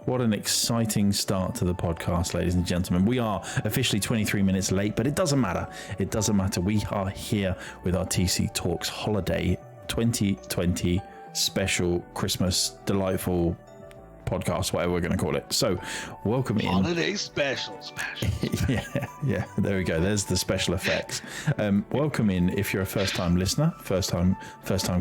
What an exciting start to the podcast, ladies and gentlemen. We are officially 23 minutes late, but it doesn't matter. It doesn't matter. We are here with our TC Talks Holiday 2020 special Christmas delightful podcast, whatever we're going to call it. So welcome in. Holiday special. yeah, there we go. There's the special effects. Welcome in if you're a first-time listener, first-time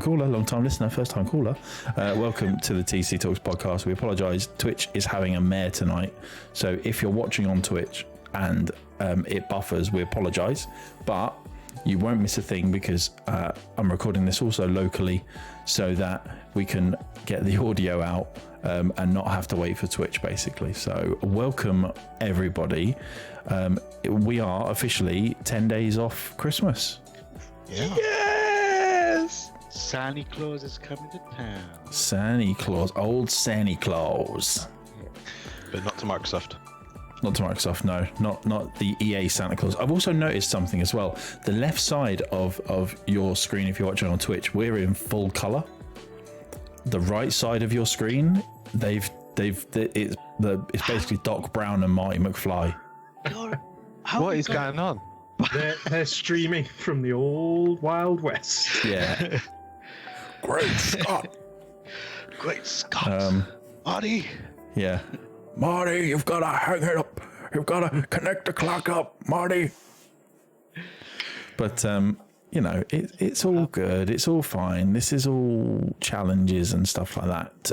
caller, long-time listener, first-time caller. Welcome to the TC Talks podcast. We apologise. Twitch is having a mare tonight. So if you're watching on Twitch and it buffers, we apologise. But you won't miss a thing because I'm recording this also locally so that we can get the audio out and not have to wait for Twitch, basically. So welcome, everybody. We are officially 10 days off Christmas. Yeah. Yes! Santa Claus is coming to town. Santa Claus, old Santa Claus. But not to Microsoft. Not to Microsoft, no. Not the EA Santa Claus. I've also noticed something as well. The left side of your screen, if you're watching on Twitch, we're in full color. The right side of your screen, it's basically Doc Brown and Marty McFly. What is going on? They're streaming from the old Wild West. Yeah. Great Scott. Great Scott. Marty. Yeah. Marty, you've got to hang it up. You've got to connect the clock up, Marty. But you know, it's all good. It's all fine. This is all challenges and stuff like that.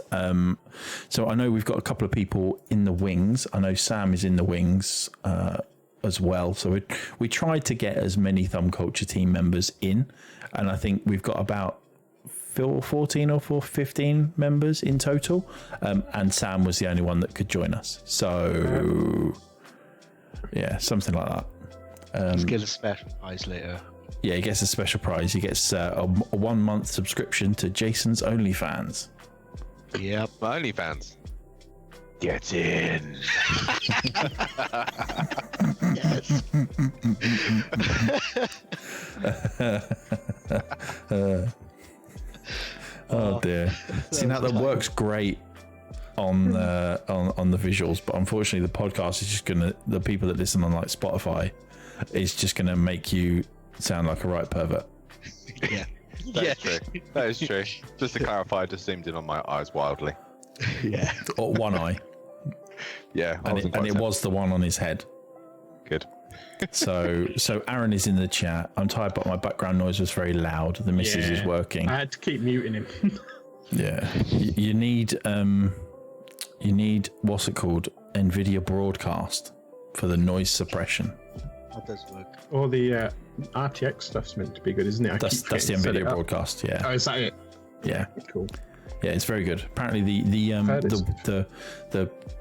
So I know we've got a couple of people in the wings. I know Sam is in the wings as well. So we tried to get as many Thumb Culture team members in, and I think we've got about 14 or 15 members in total. And Sam was the only one that could join us. So yeah, something like that. Let's get a special prize later. Yeah, he gets a special prize. He gets a 1 month subscription to Jason's OnlyFans. Yep. My OnlyFans. Get in. Yes. Oh dear. See, now that works great on the visuals, but unfortunately the podcast is just gonna, the people that listen on like Spotify is just gonna make you sound like a right pervert. Yeah. That is true. That is true. Just to clarify, I just zoomed in on my eyes wildly. Yeah. Or one eye. Yeah, And it was the one on his head. good. So Aaron is in the chat. I'm tired, but my background noise was very loud. The missus is working. I had to keep muting him. Yeah, you need what's it called? NVIDIA Broadcast for the noise suppression. That does work. Or the RTX stuff's meant to be good, isn't it? That's the NVIDIA Broadcast. Yeah. Oh, is that it? Yeah. Cool. Yeah, it's very good. Apparently the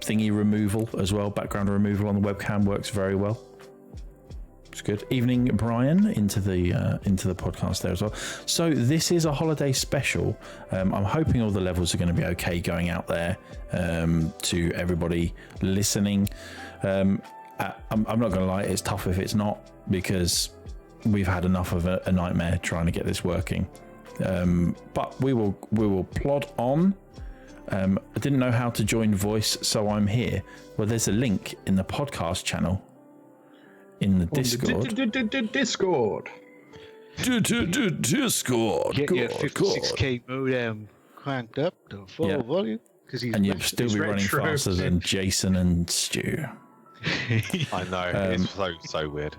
thingy removal as well, background removal on the webcam works very well. It's good. Evening, Brian, into the podcast there as well. So this is a holiday special. I'm hoping all the levels are going to be okay going out there to everybody listening. I'm not going to lie, it's tough if it's not, because we've had enough of a nightmare trying to get this working. But we will plod on. I didn't know how to join voice, so I'm here. Well, there's a link in the podcast channel in the Discord. Discord. Discord. Get your 56k modem cranked up to full volume, And you'll still be running retro. faster than Jason and Stu. I know. It's so weird.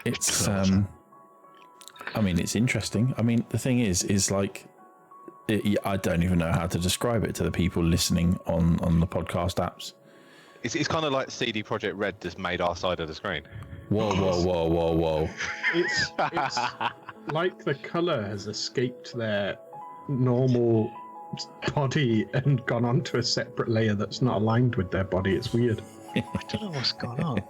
It's I mean, it's interesting. I mean, the thing is like, I don't even know how to describe it to the people listening on the podcast apps. It's kind of like CD Projekt Red just made our side of the screen. Whoa. It's like the colour has escaped their normal body and gone onto a separate layer that's not aligned with their body. It's weird. I don't know what's going on.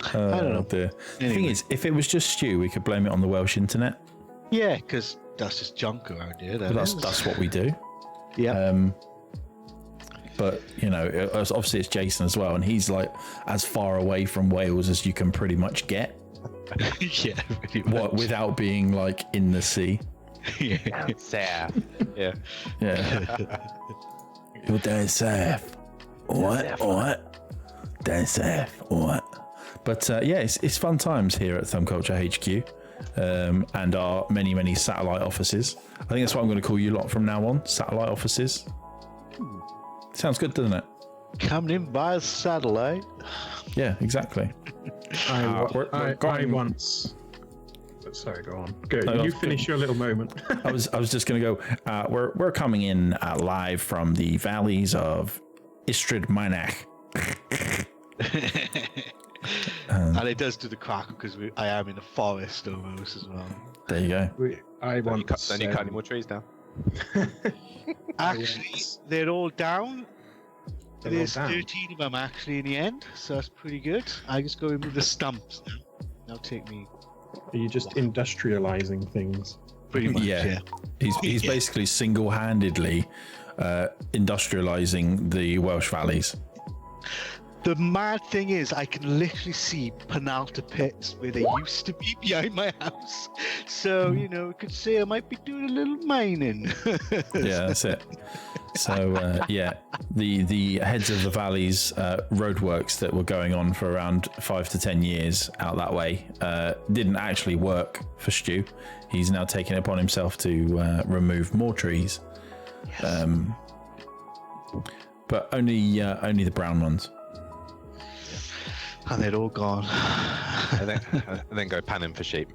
I don't know. The thing is, if it was just Stu, we could blame it on the Welsh internet. Yeah, because that's just junk around here. But that's what we do. Yeah. But you know, obviously it's Jason as well, and he's like as far away from Wales as you can pretty much get. Yeah. Pretty much. What, without being like in the sea? Yeah. Sad. Yeah. Yeah. You're down south. What? Down south. What? But yeah, it's fun times here at Thumb Culture HQ, and our many satellite offices. I think that's what I'm going to call you lot from now on. Satellite offices. Sounds good, doesn't it? Coming in via satellite. Yeah, exactly. I once. Sorry, go on. Go. No, you finish your little moment. I was just going to go. We're coming in live from the valleys of Istrid Mynach. And it does do the crack because I am in a forest almost as well. There you go. I Don't once. you cut any more trees down? Actually, they're all down. They're There's all down. 13 of them actually in the end, so that's pretty good. I just go in with the stumps now. That'll take me Are you just industrializing things? pretty much, Yeah. yeah. He's basically single-handedly industrializing the Welsh valleys. The mad thing is, I can literally see Penalta pits where they used to be behind my house. So, you know, you could say I might be doing a little mining. Yeah, that's it. So yeah, the heads of the valleys roadworks that were going on for around 5 to 10 years out that way didn't actually work for Stu. He's now taken it upon himself to remove more trees, but only the brown ones. and they're all gone. and then go panning for sheep.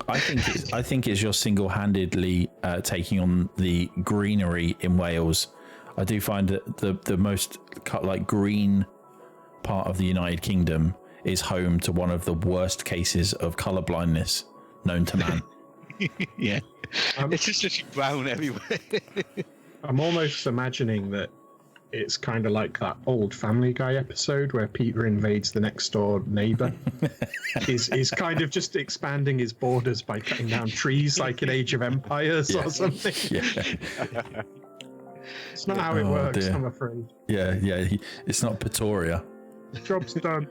I think it's you're single-handedly taking on the greenery in Wales. I do find that the most green part of the United Kingdom is home to one of the worst cases of colour blindness known to man. Yeah, it's just literally brown everywhere. I'm almost imagining that it's kind of like that old Family Guy episode where Peter invades the next door neighbor. He's kind of just expanding his borders by cutting down trees like in Age of Empires or something. Yeah. It's not how it works, dear. I'm afraid. Yeah. It's not Pretoria. Job's done.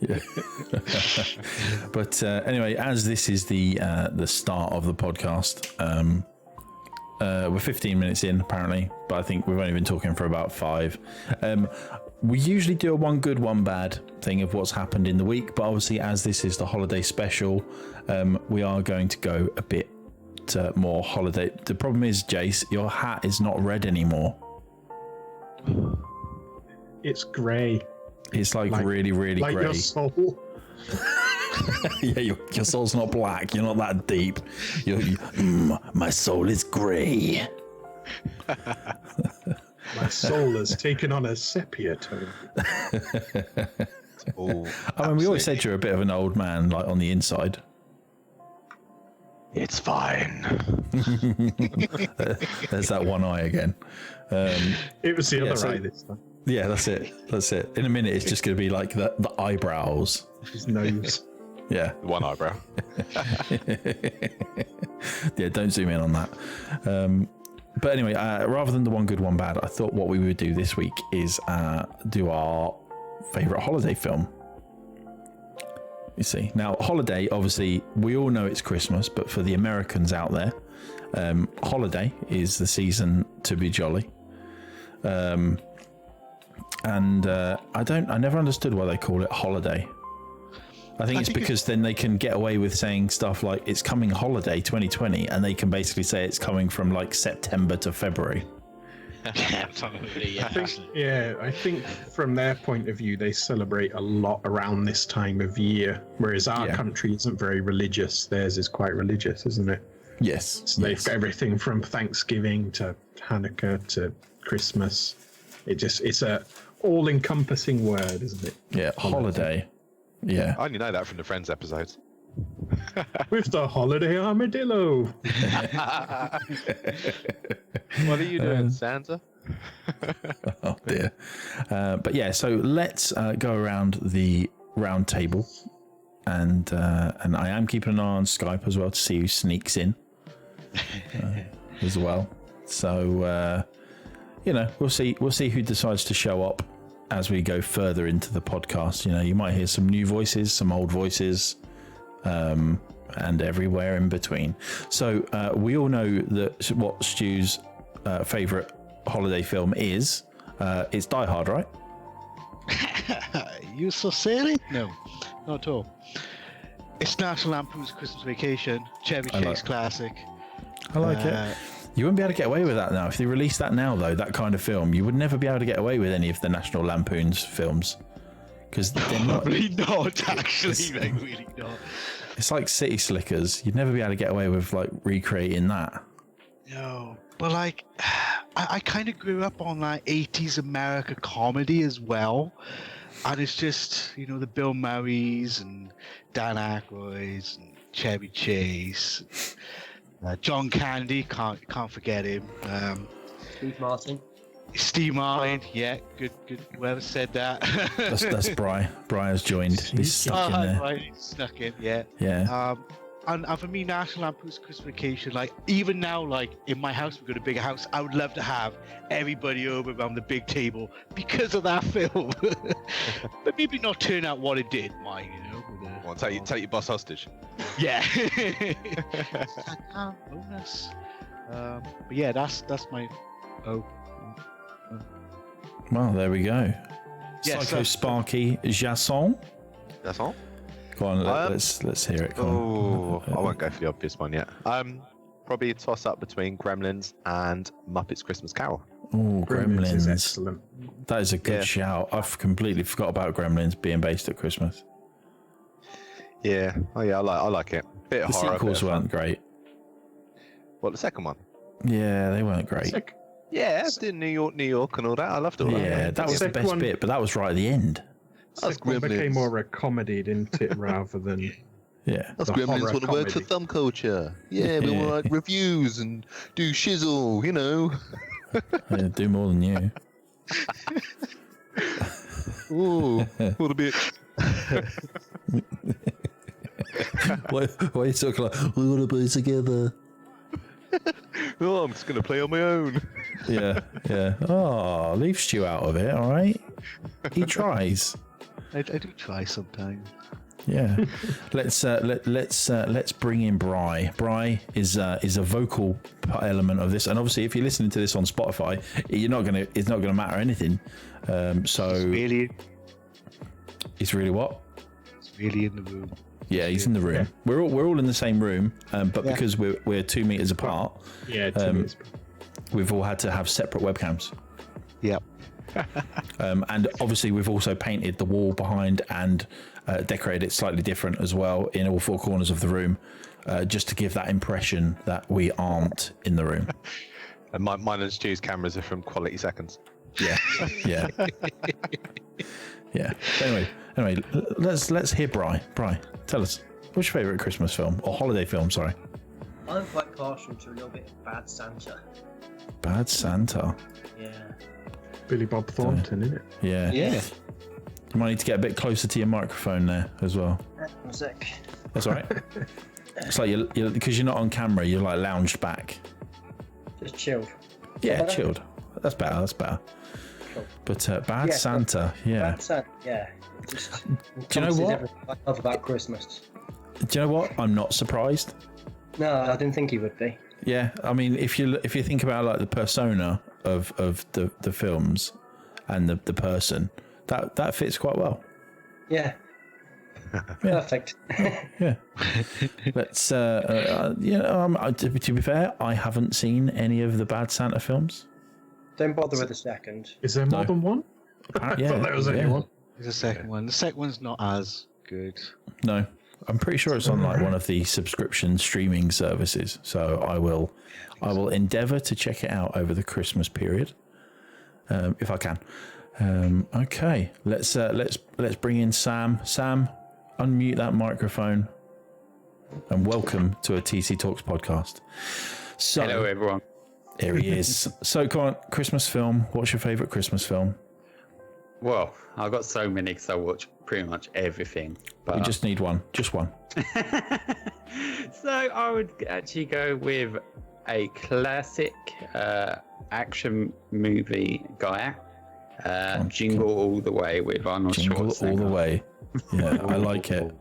Yeah. But anyway, as this is the start of the podcast, we're 15 minutes in apparently, but I think we've only been talking for about 5. We usually do a one good, one bad thing of what's happened in the week, but obviously as this is the holiday special, we are going to go a bit more holiday. The problem is, Jace, your hat is not red anymore. It's grey. It's like really, really like grey. your soul. Yeah, your soul's not black. You're not that deep. My soul is grey. My soul has taken on a sepia tone. I mean, we always said you're a bit of an old man, like on the inside. It's fine. There's that one eye again. It was the other eye this time. Yeah, that's it. In a minute, it's just going to be like the eyebrows. His nose. Yeah. One eyebrow. Yeah, don't zoom in on that. But anyway, rather than the one good, one bad, I thought what we would do this week is do our favourite holiday film. You see, now holiday, obviously, we all know it's Christmas, but for the Americans out there, holiday is the season to be jolly. And I never understood why they call it holiday. I think it's because then they can get away with saying stuff like it's coming holiday 2020, and they can basically say it's coming from like September to February. Absolutely, yeah. I think from their point of view, they celebrate a lot around this time of year, whereas our country isn't very religious. Theirs is quite religious, isn't it? Yes. So they've got everything from Thanksgiving to Hanukkah to Christmas. It's a all-encompassing word, isn't it? Yeah, holiday. Yeah. I only know that from the Friends episodes. With the holiday armadillo. What are you doing, Santa? Oh dear. But yeah, so let's go around the round table, and I am keeping an eye on Skype as well to see who sneaks in as well. So we'll see who decides to show up as we go further into the podcast. You might hear some new voices, some old voices, and everywhere in between. So we all know that what Stu's favourite holiday film is. It's Die Hard, right? You so silly? No, not at all. It's National Lampoon's Christmas Vacation, Chevy Chase classic. I like it. You wouldn't be able to get away with that now. If they released that now, though, that kind of film, you would never be able to get away with any of the National Lampoon's films. Because they're not... Probably not, actually. Like, really not. It's like City Slickers. You'd never be able to get away with, like, recreating that. No, but, like, I kind of grew up on, like, 80s America comedy as well. And it's just, the Bill Murrays and Dan Aykroyd's and Chevy Chase... John Candy, can't forget him. Steve Martin, yeah, good. Whoever said that. That's Bri. Bri has joined. He's stuck in there. Right, he's stuck in, yeah. Yeah. And for me, National Lampoon's Christmas Vacation, like even now, like in my house, we've got a bigger house. I would love to have everybody over around the big table because of that film. But maybe not turn out what it did, Mike. Well, take your boss hostage. Yeah. Bonus. But yeah, that's my. Well, there we go. Yeah, Psycho Sparky Jasson. That's all. Go on, let's hear it. Oh, I won't go for the obvious one yet. Probably a toss up between Gremlins and Muppets Christmas Carol. Oh, Gremlins is Gremlins. excellent. That is a good shout. I've completely forgot about Gremlins being based at Christmas. Yeah. Oh yeah, I like it. Bit of The horror. sequels bit of fun. weren't great. What, the second one? Yeah, they weren't great. Yeah, did New York, and all that. I loved all that. Yeah, that was the Second best one- bit, but that was right at the end. That's Second one became Gremlins. more a comedy, didn't it, rather than Yeah. Us the Gremlins horror want to work for comedy. thumb culture. Yeah, we want to write reviews and do shizzle, you know. They do more than you. Ooh, what a bit. Why are you talking like, we want to be together? Oh, I'm just going to play on my own. Yeah, yeah. Oh, leave Stu out of it, all right? He tries. I do try sometimes. Yeah. Let's bring in Bri. Bri is a vocal element of this, and obviously, if you're listening to this on Spotify, it's not gonna matter anything. So he's really what? It's really in the room. Yeah, he's in the room. We're all in the same room, but because we're 2 meters apart, we've all had to have separate webcams. Yep. And obviously, we've also painted the wall behind and decorated it slightly different as well in all four corners of the room, just to give that impression that we aren't in the room. And mine and Stu's cameras are from Quality Seconds. Yeah, yeah, yeah. Anyway, let's hear Bri. Bri, tell us, what's your favourite Christmas film or holiday film? Sorry. I'm quite partial to a little bit of Bad Santa. Bad Santa. Yeah. Billy Bob Thornton, isn't it? Yeah. Yeah. You might need to get a bit closer to your microphone there as well. One sec. That's all right. It's like you're because you're not on camera. You're like lounged back. Just chilled. Yeah, chilled. That's better. That's better. Cool. But Bad Yeah, Santa, yeah. Bad Santa, yeah. It just Do you know encompasses what? everything I love about Christmas. Do you know what? I'm not surprised. No, I didn't think he would be. Yeah, I mean, if you think about like the persona of the films and the person, that fits quite well. Yeah. Perfect. Yeah. Let's to be fair, I haven't seen any of the Bad Santa films. Don't bother with the second. Is there more than one? I Yeah, thought there was only yeah. one. There's a second one. The second one's not as good. No, I'm pretty sure it's on like one of the subscription streaming services. So I will endeavour to check it out over the Christmas period, if I can. Okay, let's bring in Sam. Sam, unmute that microphone, and welcome to a TC Talks podcast. So, Hello, everyone. here he is. So, come on, Christmas film. What's your favourite Christmas film? Well, I've got so many because I watch pretty much everything. But We just need one. Just one. so I would actually go with a classic action movie guy, Jingle All the Way with Arnold Jingle Schwarzenegger. all the way. Yeah, I like it.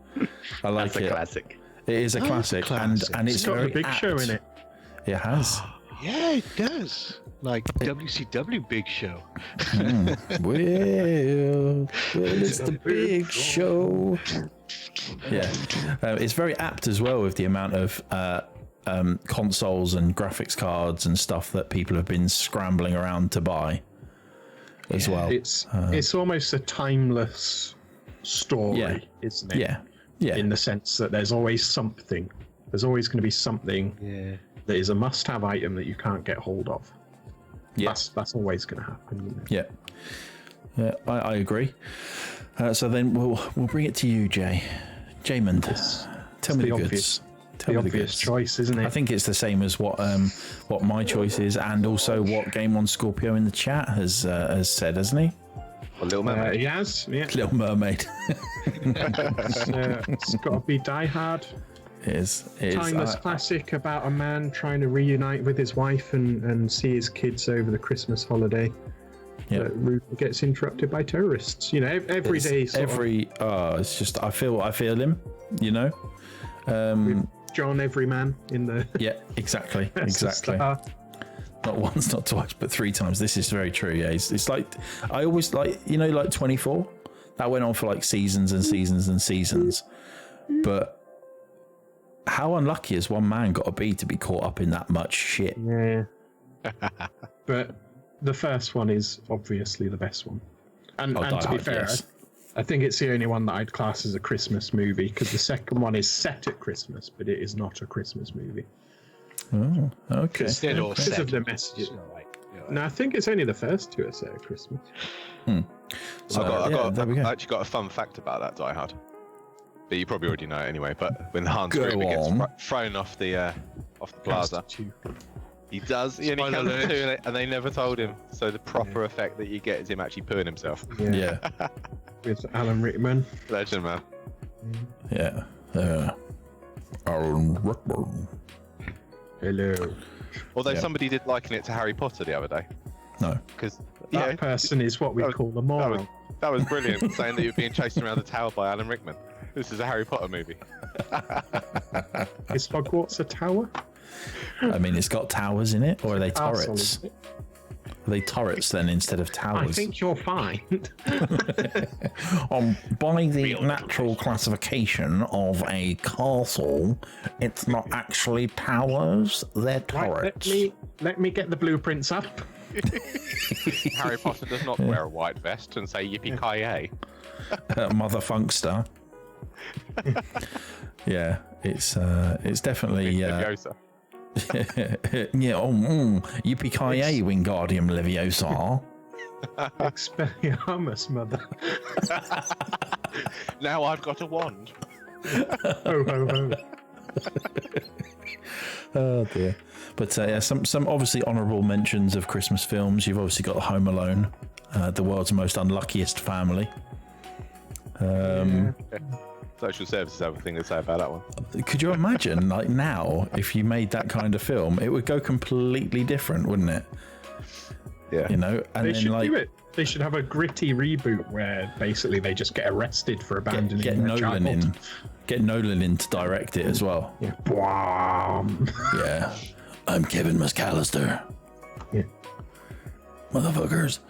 I like That's a it. classic. It is a classic, classic. and it's It's got very the Big apt. Show in it. It has. Yeah, it does. Like WCW Big Show. Well, it's the big show. Yeah, it's very apt as well with the amount of consoles and graphics cards and stuff that people have been scrambling around to buy as well. It's almost a timeless story, Yeah. isn't it? Yeah, yeah, In the sense that there's always something. There's always going to be something Yeah. that is a must-have item that you can't get hold of. yeah, That's always going to happen. You know? yeah. Yeah, I agree. So then we'll bring it to you, Jay. Jaymond, tell me the goods. obvious, Tell the me the obvious goods. choice, isn't it? I think it's the same as what my choice is, and also what Game on Scorpio in the chat has said, hasn't he? A Little Mermaid. He has, yeah. Little Mermaid. It's got to be Die Hard. It is. Timeless classic about a man trying to reunite with his wife and see his kids over the Christmas holiday. Yeah. That rudely gets interrupted by terrorists. You know, every day. It's just I feel him. You know. John Everyman in the. Yeah. Exactly. as the Exactly. star. Not once, not twice, but 3 times. This is very true. Yeah. It's like I always like like 24. That went on for like seasons and seasons and seasons, but. How unlucky has one man got to be caught up in that much shit? Yeah. But the first one is obviously the best one. And, Oh, and to Die be Hard, fair, yes. I think it's the only one that I'd class as a Christmas movie, because the second one is set at Christmas, but it is not a Christmas movie. Oh, okay. They're all Because of the set. messages. You're right. No, I think it's only the first two are set at Christmas. So, there we I go. actually got a fun fact about that Die Hard. But you probably already know it anyway. But when Hans Go Gruber gets on. thrown off the plaza, Two. he does. He only Spoiler counts alert. two, and they never told him. So the proper effect that you get is him actually pooing himself. Yeah, With Alan Rickman. Legend, man. yeah. Alan Rickman. Hello. Although Yeah. somebody did liken it to Harry Potter the other day, No. because That person is what we that was- call a moron. that was brilliant, saying that you're being chased around the tower by Alan Rickman. This is a Harry Potter movie. Is Hogwarts a tower? I mean, it's got towers in it, or are they Castle, turrets? isn't it? Are they turrets then instead of I towers? think you're fine. By the natural classification of a castle, it's not actually towers, they're Right, turrets. let me get the blueprints up. Harry Potter does not wear a white vest and say yippee ki Mother Funkster. Yeah, it's definitely Leviosa. yeah. Yippee-ki-yay, Wingardium Leviosa. Expelliarmus, mother. Now I've got a wand. Ho, ho, ho. Oh dear. But yeah, some obviously honourable mentions of Christmas films. You've obviously got Home Alone, the world's most unluckiest family. Social services have a thing to say about that one. Could you imagine, like now, if you made that kind of film, it would go completely different, wouldn't it? Yeah. You know, and They then should like do it. They should have a gritty reboot where basically they just get arrested for abandoning get their Nolan child. in, get Nolan in to direct it as well. Yeah. Bwam. Yeah, I'm Kevin McAllister. Yeah. Motherfuckers.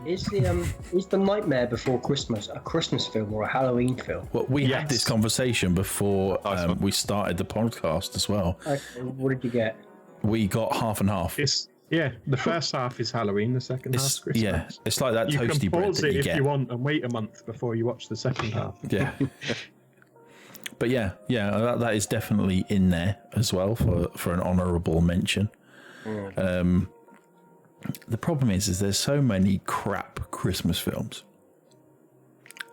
Is the Nightmare Before Christmas a Christmas film or a Halloween film? Well, we had Yes. this conversation before Nice one. we started the podcast as well. Okay, what did you get? We got half and half. The first half is Halloween, the second half is Christmas. Yeah, it's like that You toasty can bread pause that it you if get. you want and wait a month before you watch the second half. Yeah. But yeah, that is definitely in there as well for an honourable mention. The problem is there's so many crap Christmas films.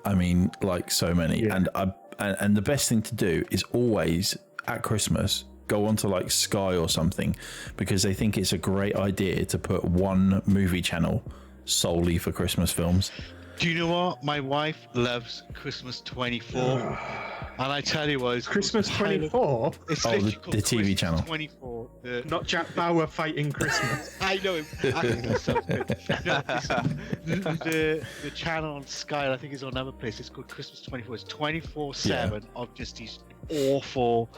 I mean, like so many, Yeah. and the best thing to do is always at Christmas go onto like Sky or something, because they think it's a great idea to put one movie channel solely for Christmas films. Do you know what? My wife loves Christmas 24. And I tell you what, it's Christmas called- 24? It's Oh, literally the called TV Christmas channel. 24. Not Jack Bauer fighting Christmas. I know him. That's so good. No, the channel on Sky, I think is on another place. It's called Christmas 24. It's 24/7 of just these awful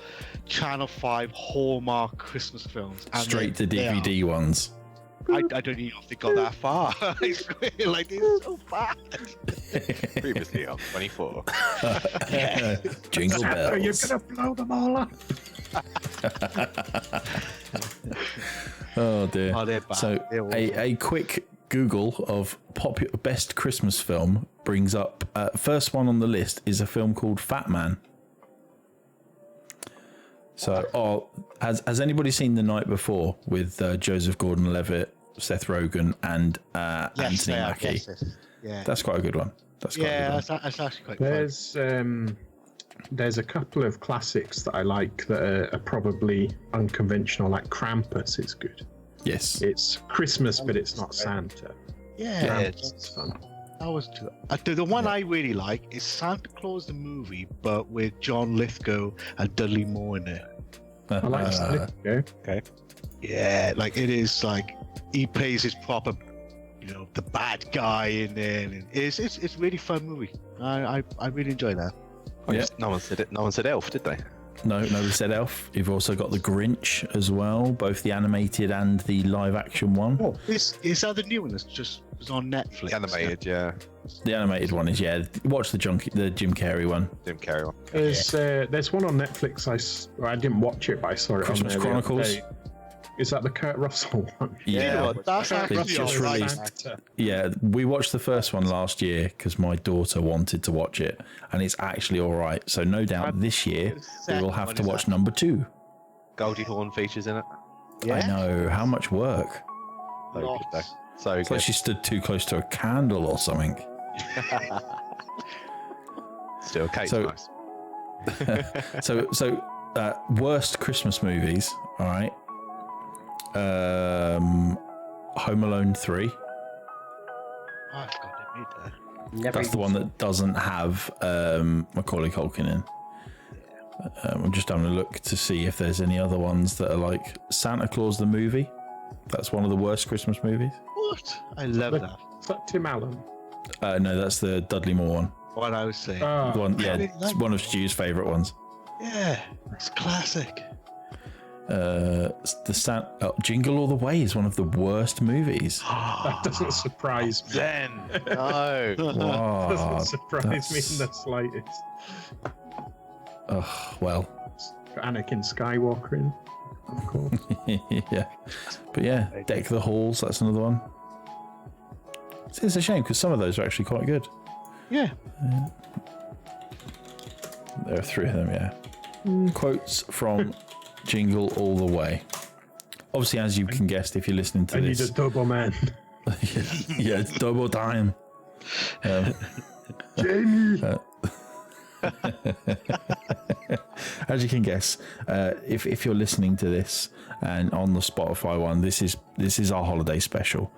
Channel 5 Hallmark Christmas films. And Straight to they are- DVD ones. I don't even know if they got that far. It's really like they're so bad. Previously on 24. Jingle Are you bells. gonna blow them all up? Oh dear. Oh, they're bad. So They're awful. a quick Google of best Christmas film brings up first one on the list is a film called Fat Man. So, has anybody seen The Night Before with Joseph Gordon-Levitt, Seth Rogen, and Anthony I have, Mackie? yes. Yeah, That's quite a good one. That's quite a good one. that's actually quite fun. There's a couple of classics that I like that are probably unconventional, like Krampus is good. Yes. It's Christmas, but it's not Santa. Yeah, It's fun. that was the one I really like is Santa Claus the movie, but with John Lithgow and Dudley Moore in it. I like Lithgow. Yeah, like it is like he plays his proper, the bad guy in there. And it's really fun movie. I really enjoy that. Yeah. No one said it. No one said Elf, did they? No, we said Elf. You've also got the Grinch as well, both the animated and the live action one. Oh, is that the new one that's just was on Netflix? The animated, yeah. The animated one is, watch the Jim Carrey one. Jim Carrey one. There's one on Netflix. I didn't watch it, but I saw it Christmas on there the other Chronicles? day. Is that the Kurt Russell one? Yeah, That's Kurt actually It's Russell just as released. Santa. yeah. We watched the first one last year because my daughter wanted to watch it, and it's actually all right. So no doubt this year we will have to watch number 2. Goldie Hawn features in it. I know, how much work. So good, though. So It's like good. she stood too close to a candle or something. Still, Kate's So- nice. So worst Christmas movies. All right. Home Alone 3. I've got to admit that. Never That's the one that doesn't have Macaulay Culkin in. I'm just having a look to see if there's any other ones that are like Santa Claus the movie. That's one of the worst Christmas movies. What? I love that. Is that Tim Allen? No, that's the Dudley Moore one. What I was saying. Ah, The one, yeah, really it's like one of Stu's favourite ones. Yeah, it's classic. Jingle All the Way is one of the worst movies. that doesn't surprise me. Then, no. Wow, Doesn't surprise me in that's- the slightest. well, Got Anakin Skywalker in, of course. yeah, but yeah, Deck the Halls. That's another one. It's a shame because some of those are actually quite good. Yeah. There are 3 of them. Yeah. Quotes from Jingle All the Way. Obviously, as you can guess, if you're listening to I need this, a double man. yeah, it's double time. Jamie! As you can guess, if you're listening to this and on the Spotify one, this is our holiday special.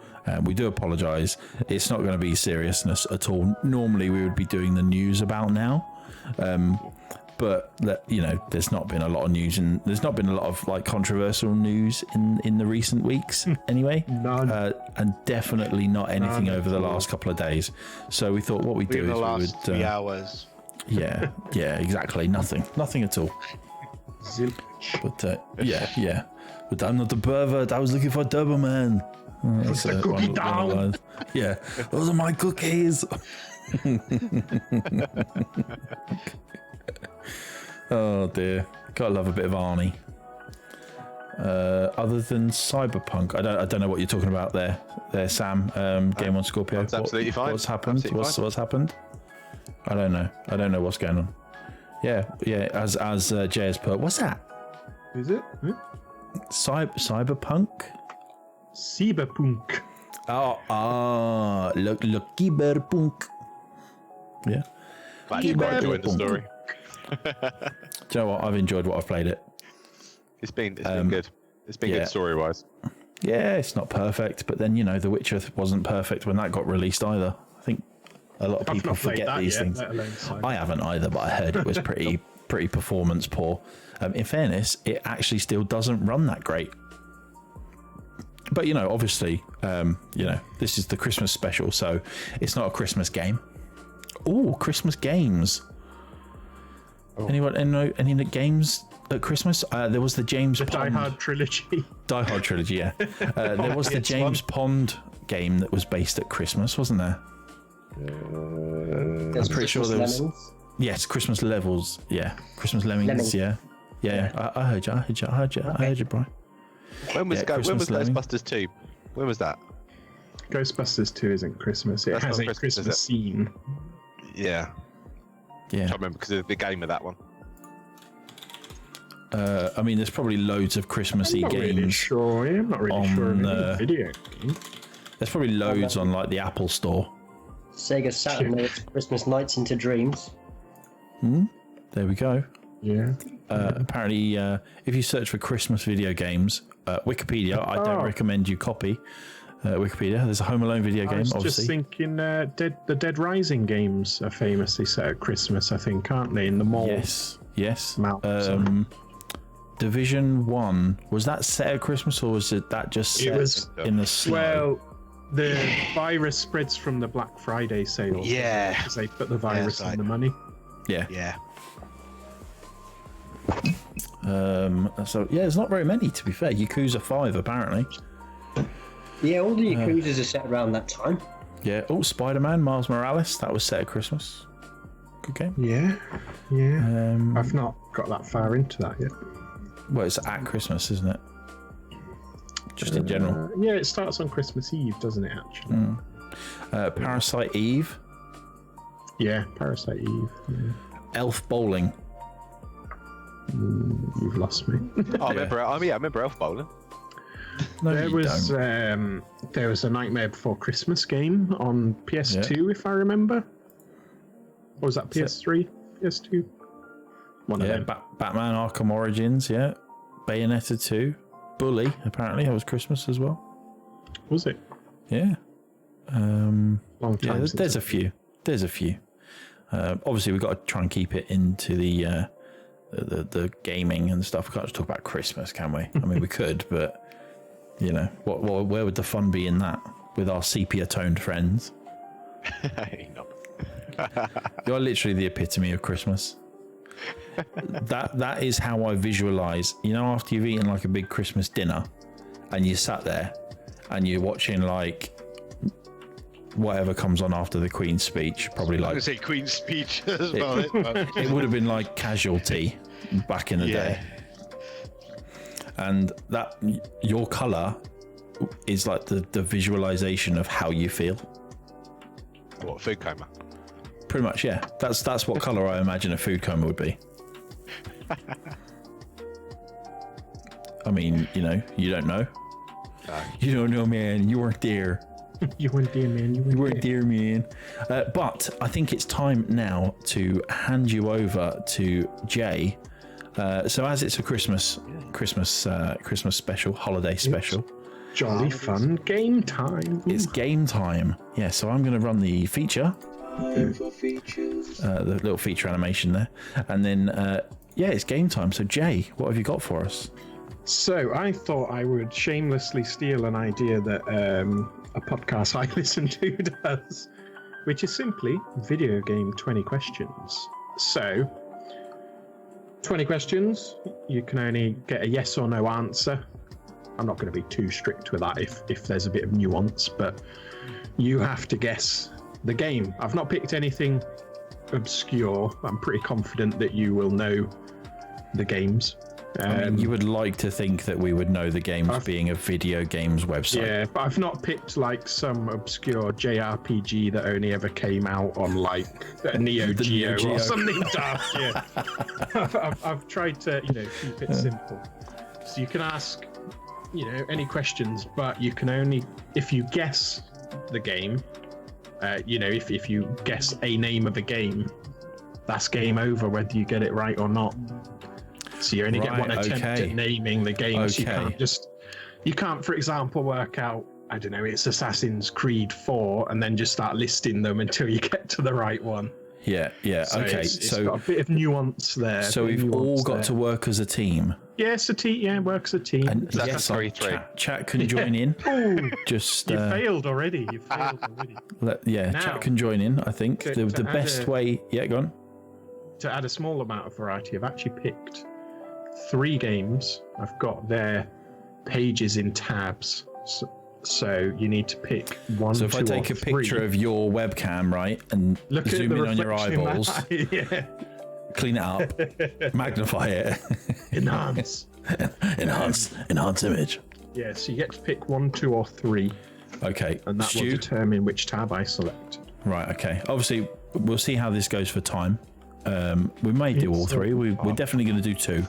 We do apologise. It's not going to be seriousness at all. Normally, we would be doing the news about now, but there's not been a lot of news, and there's not been a lot of like controversial news in the recent weeks. Anyway, None. and definitely not anything None over at the all. last couple of days. So we thought what we'd do In the is we last would. 3 hours. Yeah, exactly. Nothing at all. Zilch. But yeah. But I'm not a pervert. I was looking for Doberman. Put the cookie down. Yeah, those are my cookies. Oh dear, gotta love a bit of Arnie. Other than Cyberpunk, I don't know what you're talking about there, Sam. Game on Scorpio. That's absolutely fine. What's happened? Absolutely What's happened? I don't know what's going on. Yeah. As Jay has put, what's that? Is it? Cyberpunk? Cyberpunk. Look, Cyberpunk. Yeah. Glad you quite enjoyed the story. Do you know what? I've enjoyed what I've played it. It's been good. It's been yeah. good story-wise. Yeah, it's not perfect, but then The Witcher wasn't perfect when that got released either. I think a lot of I've people not played forget that these yet, things. let alone Cyberpunk. I haven't either, but I heard it was pretty performance poor. In fairness, it actually still doesn't run that great. But obviously, this is the Christmas special, so it's not a Christmas game. Oh, Christmas games. Anyone know any games at Christmas? There was the James The Pond Die Hard trilogy. Die Hard trilogy. Yeah, there was the It's James Pond game that was based at Christmas, wasn't there? There's pretty sure Christmas there was- Lemons. Yes, Christmas Levels. Yeah, Christmas Lemmings. Lemmings. Yeah. I heard you, Brian. When was Christmas Lemmings. Ghostbusters 2? When was that? Ghostbusters 2 isn't Christmas. It That's has not a Christmas, is Christmas it? scene. Yeah. Yeah. I remember because of the game of that one. I mean, there's probably loads of Christmassy I'm not games. really sure. I'm not really on, sure of any video game. There's probably loads on like the Apple Store. Sega Saturn modes Christmas Nights into Dreams. There we go. Yeah. Apparently, if you search for Christmas video games, Wikipedia, I don't recommend you copy Wikipedia. There's a Home Alone video I game, was obviously. just thinking the Dead Rising games are famously set at Christmas, I think, aren't they? In the mall. Yes. Mount, Division 1, was that set at Christmas or was that just set was- in the snow? Well, the virus spreads from the Black Friday sales. Yeah. Because they put the virus that's right. in the money. Yeah. Yeah. So yeah, there's not very many to be fair. Yakuza 5 apparently. Yeah, all the Yakuzas are set around that time. Yeah. Oh, Spider-Man, Miles Morales, that was set at Christmas. Good game. Yeah. I've not got that far into that yet. Well, it's at Christmas, isn't it? just in general. Yeah, it starts on Christmas Eve, doesn't it, actually? Parasite Eve, Yeah, Parasite Eve. Yeah. Elf Bowling. You've lost me. I remember Elf Bowling. No, There you was don't. there was a Nightmare Before Christmas game on PS2, if I remember. Or was that PS3? PS2? One of Yeah, them. Batman Arkham Origins, yeah. Bayonetta 2. Bully, apparently, that was Christmas as well. Was it? Yeah. Long Yeah, time since there's a few. There's a few. Obviously, we've got to try and keep it into the gaming and stuff. We can't just talk about Christmas, can we? I mean, we could, but you know, where would the fun be in that with our sepia-toned friends? You're literally the epitome of Christmas. That is how I visualize. You know, after you've eaten like a big Christmas dinner, and you sat there, and you're watching like whatever comes on after the Queen's speech, probably I was like going to say Queen's speech as well. it would have been like Casualty back in the day. And that your colour is like the visualization of how you feel. What, food coma? Pretty much, yeah. That's what colour I imagine a food coma would be. I mean, you know, you don't know. You don't know, man. You weren't there. You weren't there, man. You weren't Dear man. But I think it's time now to hand you over to Jay. So as it's a Christmas special, holiday special, Jolly fun game time. it's game time. Yeah, so I'm going to run the feature, the little feature animation there, and then it's game time. So Jay, what have you got for us? So I thought I would shamelessly steal an idea that a podcast I listen to does, which is simply video game 20 questions. So 20 questions, you can only get a yes or no answer. I'm not going to be too strict with that if there's a bit of nuance, but you have to guess the game. I've not picked anything obscure. I'm pretty confident that you will know the games. I mean, you would like to think that we would know the games being a video games website. Yeah, but I've not picked like some obscure JRPG that only ever came out on like a Neo Geo Geo. or something daft. Yeah, I've tried to keep it simple. So you can ask any questions, but you can only if you guess the game. If you guess a name of a game, that's game over whether you get it right or not. So you only get one attempt at naming the games. Okay. You can't, for example, work out, I don't know, it's Assassin's Creed 4 and then just start listing them until you get to the right one. Yeah. So Okay. It's got a bit of nuance there. So we've all got to work as a team. Yes, work as a team. And Assassin's Creed 3. Chat can join in. Just You failed already. Now, chat can join in. I think the best way. Yeah, go on. To add a small amount of variety, I've actually picked 3 games. I've got their pages in tabs, so you need to pick one. So if I take a picture of your webcam, right, and zoom in on your eyeballs, clean it up, magnify it, enhance image. Yeah, so you get to pick 1, 2, or 3. Okay, and that will determine which tab I select. Right. Okay. Obviously, we'll see how this goes for time. We may do all 3. We're definitely going to do 2.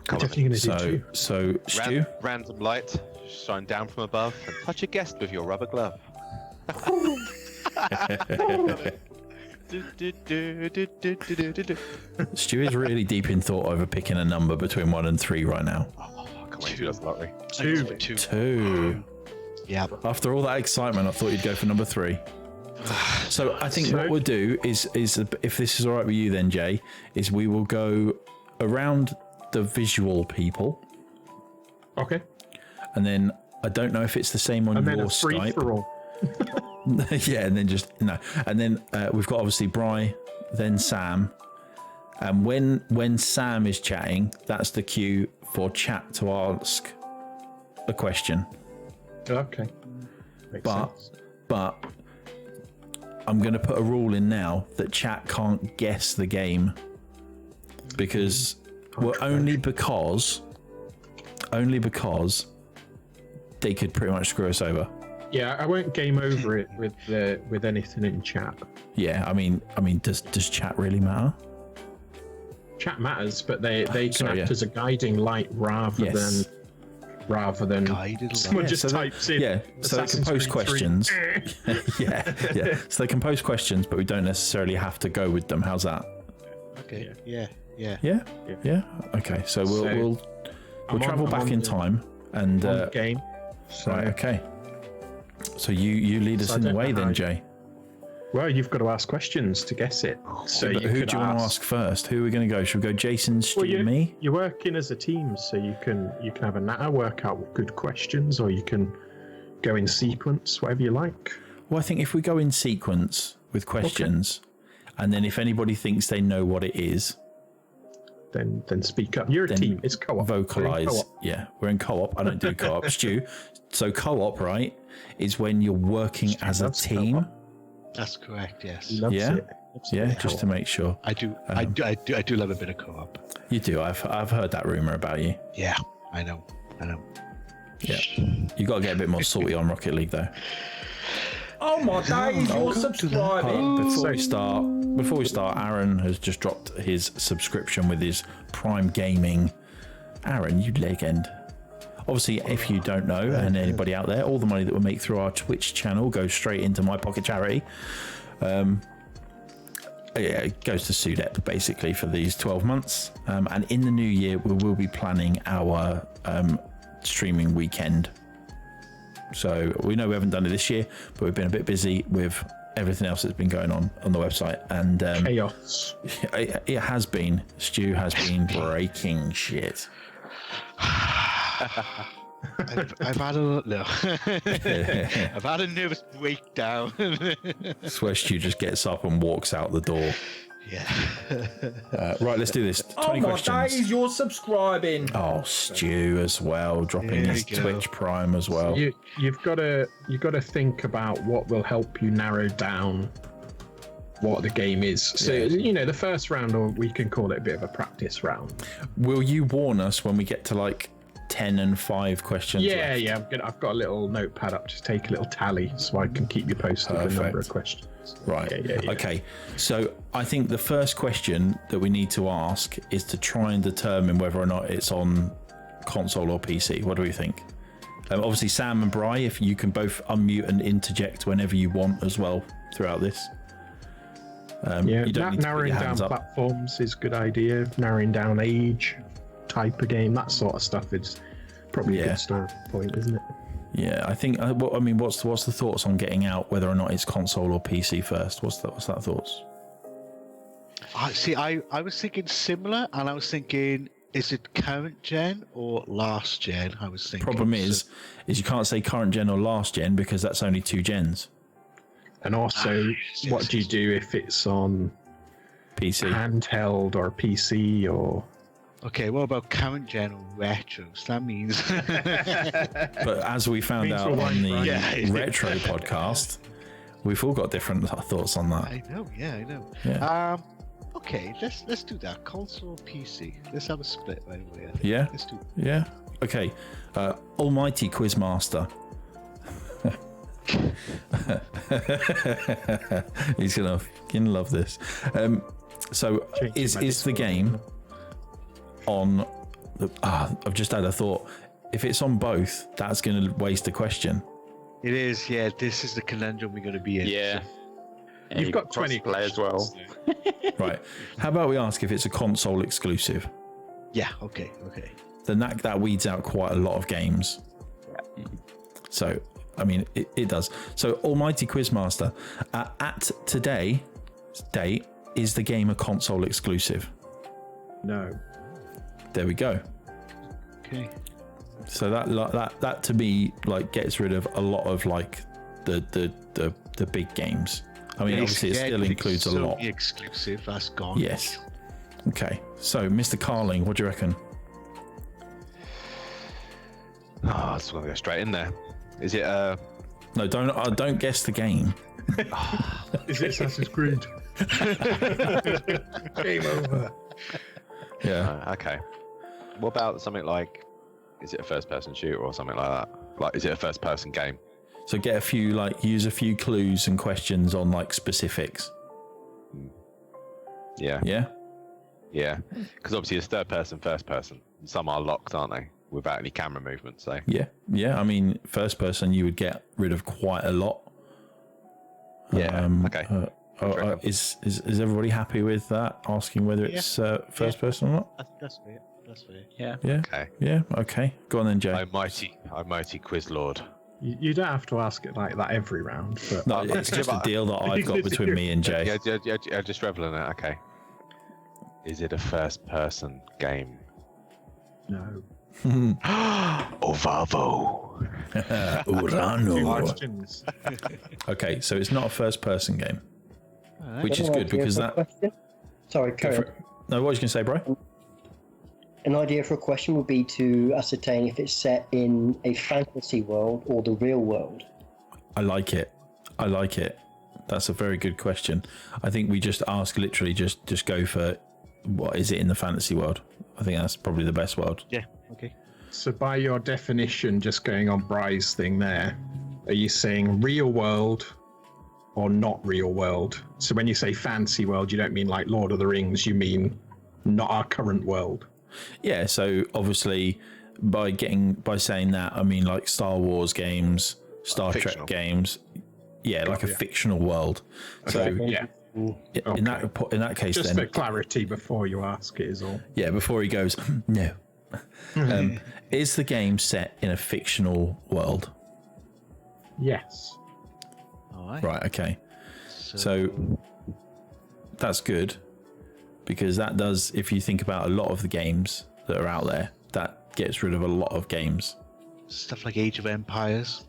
Definitely going to do 2. So, Stu? Random light, shine down from above, and touch a guest with your rubber glove. Stu is really deep in thought over picking a number between 1 and 3 right now. Oh, I can't wait to do this lottery. 2. Yeah. After all that excitement, I thought you'd go for number 3. So I think what we'll do is if this is all right with you then, Jay, is we will go around the visual people. Okay. And then I don't know if it's the same on your Skype. For all. Yeah, and then and then we've got obviously Bri, then Sam, and when Sam is chatting, that's the cue for chat to ask a question. Okay. Makes sense. But I'm going to put a rule in now that chat can't guess the game only because they could pretty much screw us over. Yeah, I won't game over it with anything in chat. Yeah, I mean, does chat really matter? Chat matters, but they can Sorry, act as a guiding light rather Yes. than Guided someone light. just so they- types in. yeah, so they can Assassin's post Creed 3. questions. yeah. So they can post questions, but we don't necessarily have to go with them. How's that? Okay. Yeah. Yeah. Okay. So we'll So, we'll I'm travel on- back I'm in on time and the game. So, right. Okay. So you lead us So I in the don't way know then, how- Jay. well, you've got to ask questions to guess it. So But you who could do you want to ask first? Who are we going to go? Should we go Jason, Stu, Well, me? you're working as a team, so you can have a natter, work out good questions, or you can go in sequence, whatever you like. Well, I think if we go in sequence with questions, and then if anybody thinks they know what it is, Then speak up. You're a then team. It's co-op. We're in vocalize. co-op. Yeah, we're in co-op. I don't do co-op. Stu. So co-op, right, is when you're working as a loves team. co-op. That's correct. Yes. He loves Yeah? it. Loves Yeah, it. just to make sure. I do. I do love a bit of co-op. You do. I've heard that rumor about you. Yeah. I know. Yeah. You got to get a bit more salty on Rocket League though. Oh my days, you're subscribing. Before we start, Aaron has just dropped his subscription with his Prime Gaming. Aaron, you legend. Obviously, if you don't know, and anybody out there, all the money that we make through our Twitch channel goes straight into my pocket charity. It goes to SUDEP basically for these 12 months. And in the new year, we will be planning our streaming weekend. So we know we haven't done it this year, but we've been a bit busy with everything else that's been going on the website. And Chaos. it has been. Stu has been breaking shit. I've had a no. I've had a nervous breakdown. It's where Stu just gets up and walks out the door. Yeah. Right, let's do this. 20 Oh my questions. days, you're subscribing. Oh, Stu as well, dropping There his we go. Twitch Prime as well. You've got to think about what will help you narrow down what the game is. So the first round, or we can call it a bit of a practice round. Will you warn us when we get to like 10 and 5 questions? Yeah, left? I've got a little notepad up. Just take a little tally so I can keep you posted with the number Perfect. of questions. Right. Yeah. Okay. So I think the first question that we need to ask is to try and determine whether or not it's on console or PC. What do we think? Obviously, Sam and Bri, if you can both unmute and interject whenever you want as well throughout this. You don't need to put narrowing your down hands up. platforms is a good idea. Narrowing down age, type of game, that sort of stuff is probably a Yeah. good starting point, isn't it? Yeah, I think. What's the thoughts on getting out whether or not it's console or PC first? What's that thoughts? I was thinking similar, and I was thinking, is it current gen or last gen? I was thinking. Problem is you can't say current gen or last gen because that's only 2 gens. And also, what do you do if it's on PC. handheld or PC or? Okay, what about current gen or retro? So that means. But as we found Means out we're on the white, right? Yeah. retro podcast, we've all got different thoughts on that. I know. I know. Yeah. Okay, let's do that. Console or PC? Let's have a split right away. I think. Yeah. Let's do. Yeah. Okay. Almighty Quizmaster. He's gonna fucking love this. So is the game on the, I've just had a thought. If it's on both, that's going to waste a question. It is. Yeah. This is the conundrum we're going to be in. Yeah. You've you got can 20 play as well. Right. How about we ask if it's a console exclusive? Yeah. Okay. Then that weeds out quite a lot of games. So, I mean, it does. So, Almighty Quizmaster, at today's date, is the game a console exclusive? No. There we go. Okay. So that to me like gets rid of a lot of like the big games. I mean, obviously it still includes a lot. Sony exclusive. That's gone. Yes. Okay. So, Mr. Carling, what do you reckon? Oh, I just want to go straight in there. Is it No, don't guess the game. Is it Assassin's Creed? Game over. Yeah. okay. What about something like, is it a first person shooter or something like that? Like, is it a first-person game? So get a few, like, use a few clues and questions on like specifics. Yeah. Yeah. Yeah. Because obviously it's third person, first person. Some are locked, aren't they? Without any camera movement. So. Yeah. Yeah. I mean, first person, you would get rid of quite a lot. Yeah. Okay. Is everybody happy with that? Asking whether it's first person or not? I think that's fair. That's fair. Yeah. Yeah. Okay. Yeah. Okay. Go on then, Jay. I'm mighty quiz lord. You don't have to ask it like that every round, but No, it's just a deal that I've got between me and Jay. Yeah, just revel in it. Okay. Is it a first-person game? no. Ovavo. Two Urano. questions. Okay, so it's not a first-person game, Alright. which is An good idea because for a that. question? Sorry, carry on. No, what was you going to say, bro? An idea for a question would be to ascertain if it's set in a fantasy world or the real world. I like it. I like it. That's a very good question. I think we just ask literally just go for what is it in the fantasy world. I think that's probably the best world. Yeah. Okay. So by your definition, just going on Bry's thing there, are you saying real world or not real world? So when you say fantasy world, you don't mean like Lord of the Rings, you mean not our current world. Yeah, so obviously by saying that, I mean like Star Wars games, Star Fictional. Trek games. Yeah, like a fictional world. So Yeah. in that case, Just then for clarity before you ask it is all. yeah, before he goes, no. Is the game set in a fictional world? Yes. All right. Right. Okay. So that's good because that does. If you think about a lot of the games that are out there, that gets rid of a lot of games. Stuff like Age of Empires.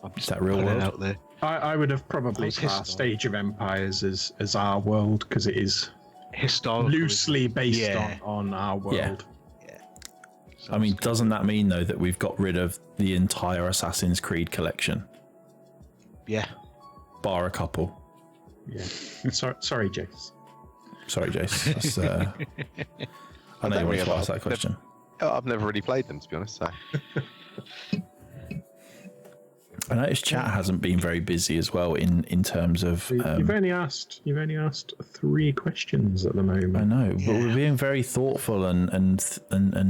I'm just that real putting it world? out there. I would have probably It's classed history. Age of Empires as our world because it is Historical. loosely based Yeah. on our world. Yeah. I mean, doesn't that mean though that we've got rid of the entire Assassin's Creed collection, Yeah. bar a couple? Yeah. Sorry, Jace. Sorry, Jace. That's, I know you wanted to ask that question. I've never really played them, to be honest. So. I noticed chat hasn't been very busy as well in terms of. You've only asked 3 questions at the moment. I know, but we're being very thoughtful and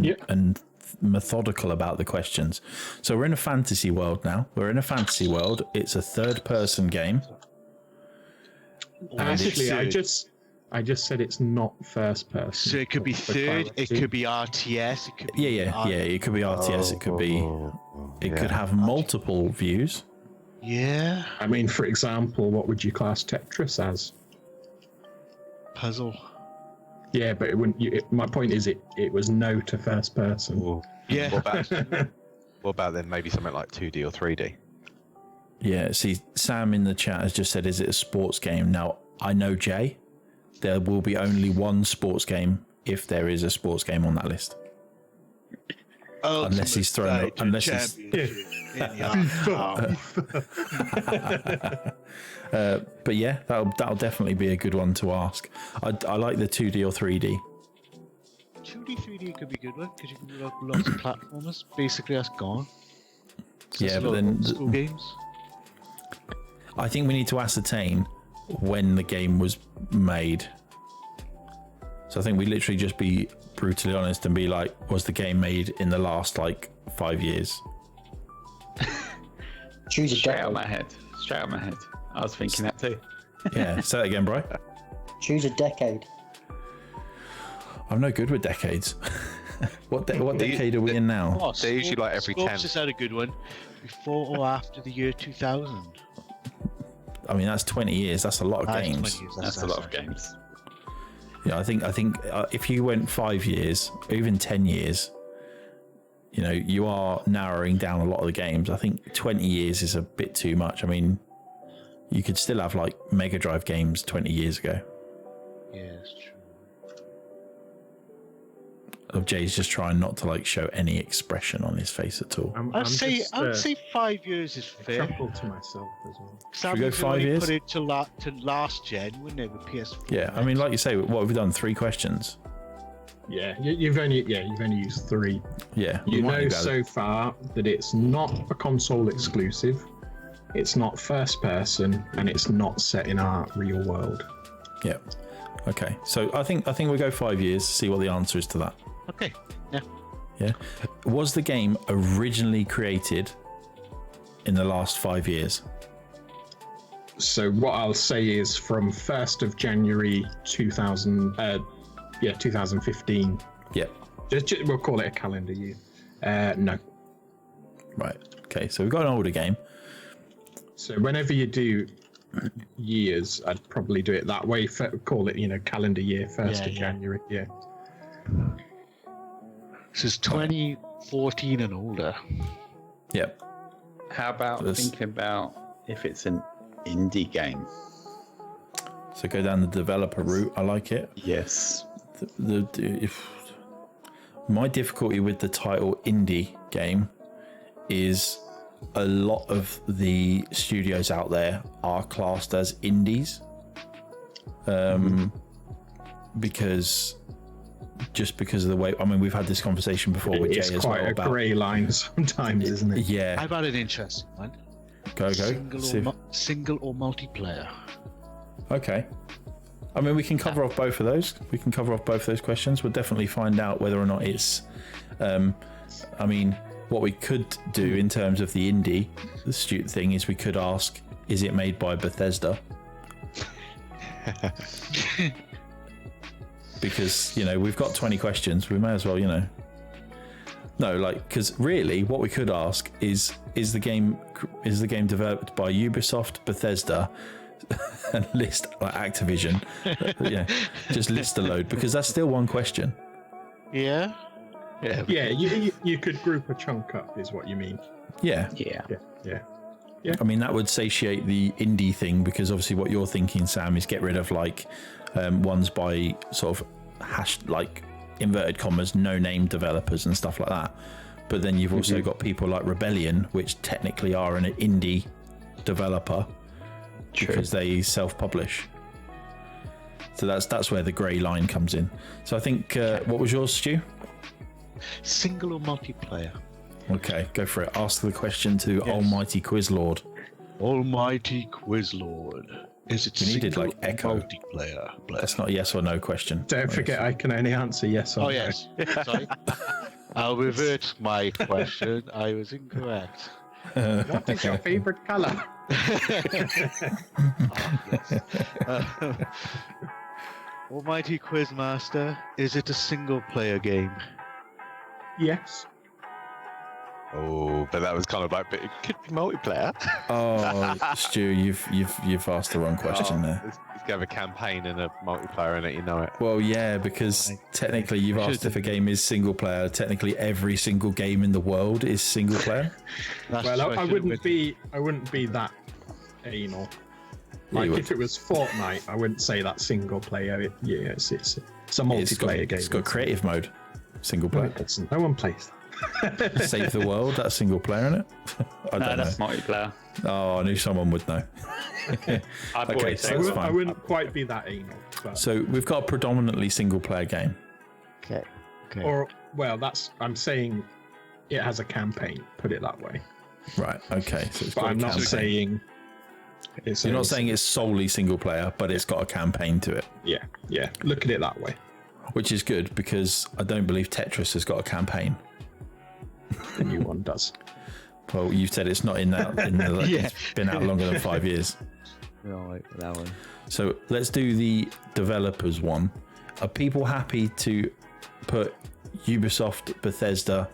Yeah. and methodical about the questions. So we're in a fantasy world now. We're in a fantasy world. It's a third-person game. And it's Actually, I third. just said it's not first person. So it could be for third, it clarity. could be RTS, it could be Yeah. It could be RTS. It could be. It could have multiple views. Yeah. I mean, for example, what would you class Tetris as? Puzzle. Yeah, but it wouldn't. My point is, it was no to first person. Yeah. What about then maybe something like 2D or 3D? Yeah. See, Sam in the chat has just said, "Is it a sports game?" Now I know Jay. There will be only one sports game if there is a sports game on that list. Unless he's thrown up. Unless he's. But yeah, that'll definitely be a good one to ask. I like the 2D or 3D. 2D, 3D could be a good one because you can do lots of platformers. Basically, that's gone. So Yeah, it's a but lot of then old school games. I think we need to ascertain when the game was made. So I think we literally just be brutally honest and be like, was the game made in the last like 5 years? Choose a Straight out decade. my head. Straight out my head. I was thinking that too. Yeah, say that again, bro. Choose a decade. I'm no good with decades. What decade are we in now? Oh, They're usually like every 10. Scopes has had a good one. Before or after the year 2000? I mean, that's 20 years. That's a lot of That's games. 20 years, That's a lot of games. Yeah, I think if you went 5 years, or even 10 years, you know, you are narrowing down a lot of the games. I think 20 years is a bit too much. I mean, you could still have like Mega Drive games 20 years ago. Yeah, it's true. Jay's just trying not to like show any expression on his face at all. I'd say 5 years is fair. chuckle to myself as well. Should we go 5 years? Put it to last gen, wouldn't it, with PS4? Yeah, I mean, like you say, what have we done? 3 questions. Yeah, you've only used 3. Yeah. we You might know be able to- so far that it's not a console exclusive, it's not first person, and it's not set in our real world. Yeah. Okay. So I think we go 5 years to see what the answer is to that. Okay. Yeah. Yeah. Was the game originally created in the last 5 years? So what I'll say is from 1st of January 2015. Yeah. Just we'll call it a calendar year. No. Right. Okay. So we've got an older game. So whenever you do years, I'd probably do it that way. Call it, calendar year, 1st of January. Yeah. This is 2014 and older. Yeah. How about thinking about if it's an indie game? So go down the developer route. I like it. Yes. My difficulty with the title indie game is a lot of the studios out there are classed as indies, because of the way. I mean, we've had this conversation before with Jay It's as quite well a about. grey line sometimes, isn't it? Yeah, How about an interesting one? go. Single or multiplayer? Okay. I mean, we can cover off both of those. We can cover off both of those questions. We'll definitely find out whether or not it's. I mean, what we could do in terms of the indie, the astute thing is we could ask, is it made by Bethesda? Because, we've got 20 questions. We may as well, No, because really what we could ask is the game developed by Ubisoft, Bethesda, and list Activision? Yeah, just list a load, because that's still one question. Yeah. Yeah, you could group a chunk up, is what you mean. Yeah. Yeah. I mean, that would satiate the indie thing, because obviously what you're thinking, Sam, is get rid of ones by sort of inverted commas, no name developers and stuff like that. But then you've also got people like Rebellion, which technically are an indie developer. True. Because they self-publish. So that's where the grey line comes in. So I think, what was yours, Stu? Single or multiplayer? Okay, go for it. Ask the question to Almighty Quiz Lord. Almighty Quiz Lord. Is it We needed, single echo. or multiplayer? That's not a yes or no question. Don't forget, I can only answer yes or no. Oh, yes. Sorry. I'll revert my question. I was incorrect. What is your favourite colour? Almighty Quizmaster, is it a single player game? Yes. Oh, but that was kind of but it could be multiplayer. Oh, Stu, you've asked the wrong question there. It's going to have a campaign and a multiplayer in it, you know it. Well, yeah, because technically you've asked if a game is single player. Technically, every single game in the world is single player. Well, I wouldn't be that anal. If it was Fortnite, I wouldn't say that single player. It's a multiplayer game. It's got creative mode, single player. No one plays that. Save the World, that's single player, isn't it? I don't know. That's multiplayer. Oh, I knew someone would know. Okay, so that's fine. I wouldn't quite be that anal. But... So we've got a predominantly single player game. Okay. I'm saying it has a campaign, put it that way. Right, okay. So it's But got I'm a not campaign. saying... You're not saying it's solely single player, but it's got a campaign to it. Yeah. Look at it that way. Which is good, because I don't believe Tetris has got a campaign. The new one does. Well, you've said it's not in that. It's been out longer than 5 years. Right, that one. So let's do the developers one. Are people happy to put Ubisoft, Bethesda,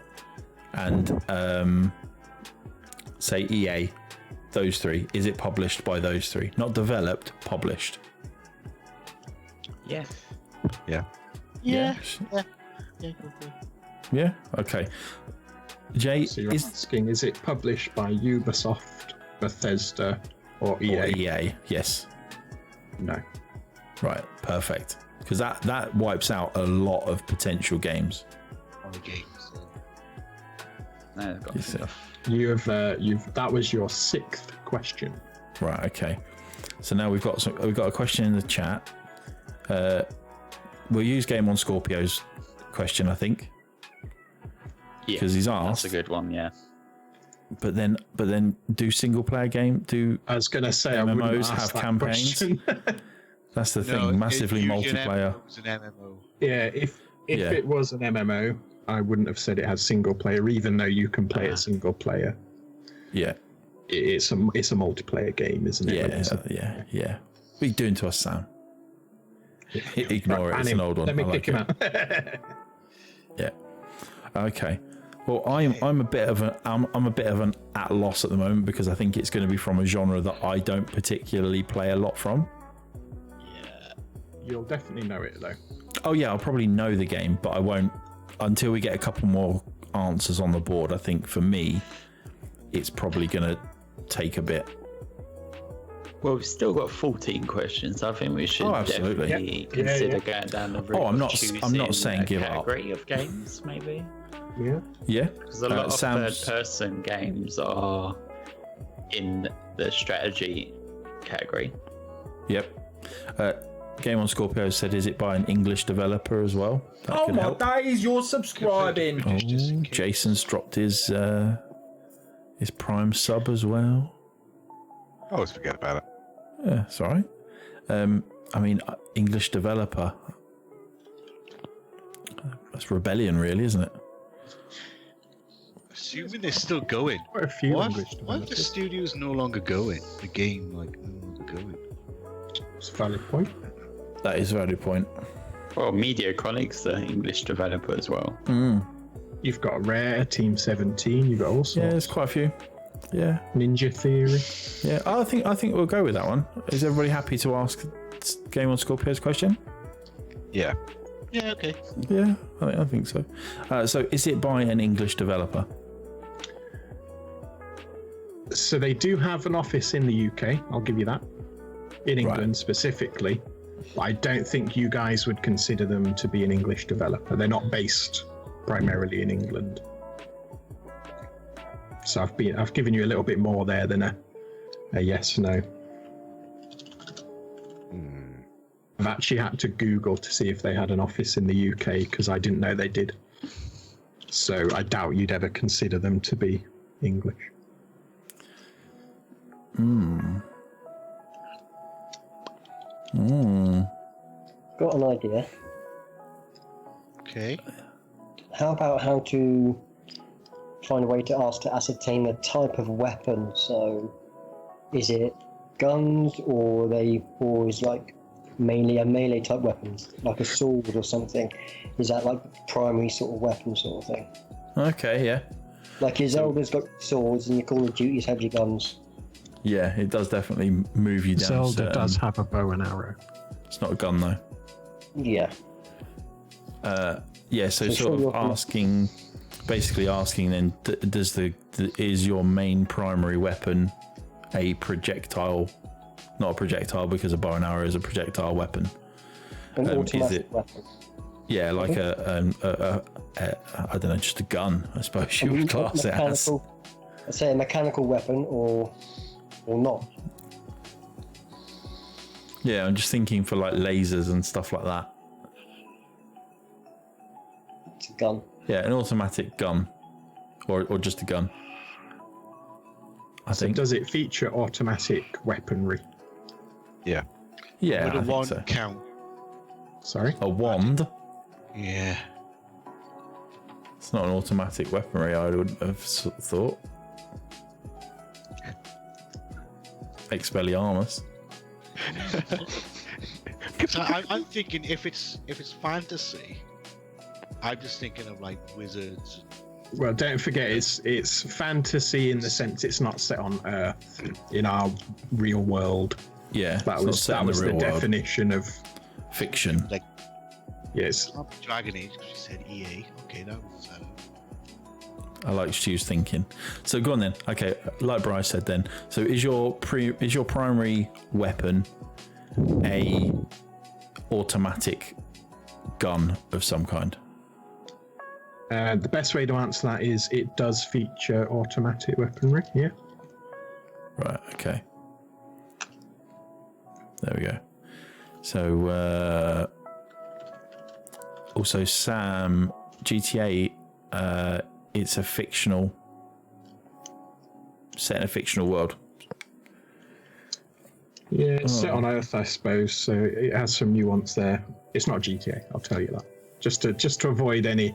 and say EA? Those three. Is it published by those three? Not developed, published. Yes. Yeah. Yeah. Okay. Jay, So you're asking, is it published by Ubisoft, Bethesda, or EA? or EA? Yes. No. Right. Perfect. Because that wipes out a lot of potential games. No, it's got You see. stuff. That was your 6th question. Right. Okay. So now we've got a question in the chat. We'll use Game on Scorpio's question, I think, Yeah, because he's that's asked. a good one. Yeah. But then, do single player game? Do I was going to say I wouldn't MMOs ask have that campaigns? question. That's the thing. Massively multiplayer. It was an MMO. Yeah, if Yeah. it was an MMO, I wouldn't have said it has single player, even though you can play it single player. Yeah, It's a multiplayer game, isn't it? yeah. What are you doing to us, Sam? Ignore it. It's an old one. Let me I like kick him it. out. Yeah. Okay. Well, I'm a bit of an at loss at the moment because I think it's going to be from a genre that I don't particularly play a lot from. You'll definitely know it though. Oh yeah, I'll probably know the game, but I won't until we get a couple more answers on the board. I think for me, it's probably going to take a bit. Well, we've still got 14 questions. I think we should absolutely. definitely Yeah. consider going down the route. I'm not choosing saying a give up. category of games, maybe. Yeah. Yeah. Because a lot of Sam's- third-person games are in the strategy category. Yep. Game on Scorpio said, "Is it by an English developer as well?" That could help. days, you're subscribing. Oh, Jason's dropped his Prime sub as well. I always forget about it. Yeah, sorry. English developer. That's rebellion, really, isn't it? Assuming they're still going. Quite a few What English if the developers. studio's no longer going? The game, like, no longer going. It's a valid point. That is a valid point. Well, Mediaconic's the English developer as well. You've got Rare, Team 17. You've got all Yeah, sorts. there's quite a few. Yeah, Ninja Theory. yeah. I think we'll go with that one. Is everybody happy to ask Game on Scorpio's question? Yeah. Yeah, okay. Yeah, I think so. So, is it by an English developer? So they do have an office in the UK. I'll give you that. In England specifically. But I don't think you guys would consider them to be an English developer. They're not based primarily in England. So I've given you a little bit more there than a yes no. I've actually had to Google to see if they had an office in the UK because I didn't know they did. So I doubt you'd ever consider them to be English. Got an idea. Okay. How about how to find a way to ask to ascertain the type of weapon? So, is it guns, or are they always like mainly a melee type weapons, like a sword or something? Is that like primary sort of weapon sort of thing? Okay, yeah. Like your Zelda's got swords and your Call of Duty's have your guns. Yeah, it does definitely move you down. Zelda certain- does have a bow and arrow. It's not a gun though. Yeah. Yeah, so So sort of sure you're- basically asking then, is your main primary weapon a projectile? Not a projectile because a bow and arrow is a projectile weapon. An is automatic it- weapon. Yeah, like a I don't know, just a gun, I suppose you would class it as. I'd say a mechanical weapon or not. Yeah, I'm just thinking for like lasers and stuff like that. It's a gun. Yeah, an automatic gun, or just a gun. I So think. does it feature automatic weaponry? Yeah. Yeah, Would I a think wand so. count? Sorry? A wand. Yeah. It's not an automatic weaponry. I would have thought. Expelliarmus. So I'm thinking if it's fantasy, I'm just thinking of like wizards. Well, don't forget it's fantasy in the sense it's not set on Earth in our real world. Yeah, That it's not was set that in was the real world. definition of Fiction. Like yes. not Dragon Age because you said EA. Okay, that was I like Stu's thinking. So go on then. Okay, like Bryce said then. So is your primary weapon a automatic gun of some kind? The best way to answer that is it does feature automatic weaponry. Yeah. Right. Okay. There we go. So Also, Sam, GTA, it's a fictional, set in a fictional world. Yeah, it's set on Earth, I suppose, so it has some nuance there. It's not GTA, I'll tell you that. Just to avoid any.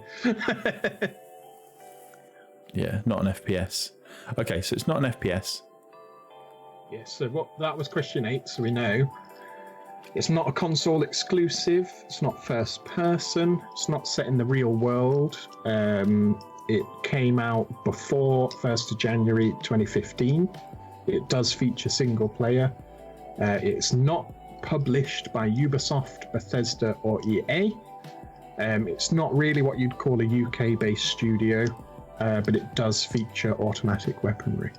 Yeah, not an FPS. Okay, so it's not an FPS. Yeah, so that was question 8, so we know. It's not a console exclusive, it's not first person, it's not set in the real world. It came out before 1st of January 2015. It does feature single player. It's not published by Ubisoft, Bethesda, or EA. It's not really what you'd call a UK-based studio, but it does feature automatic weaponry.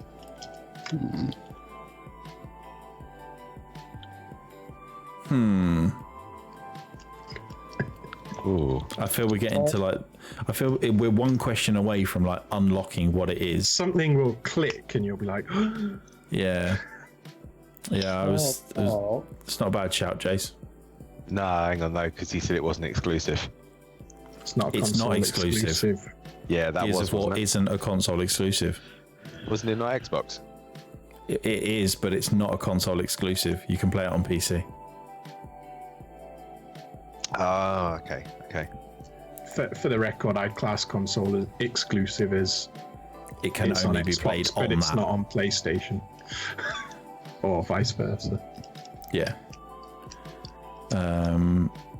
Ooh. I feel we're getting to we're one question away from like unlocking what it is. Something will click and you'll be like, Yeah. Yeah, it's not a bad shout, Jace. No, hang on, though, because he said it wasn't exclusive. it's not a It's console not exclusive. Yeah, that Gears was, of War wasn't it? isn't a console exclusive. Wasn't it not Xbox? It is, but it's not a console exclusive. You can play it on PC. Oh, okay. For the record, I'd class console as exclusive as It can it's only on be Xbox, played but on it's that. not on PlayStation. Or vice versa. Yeah.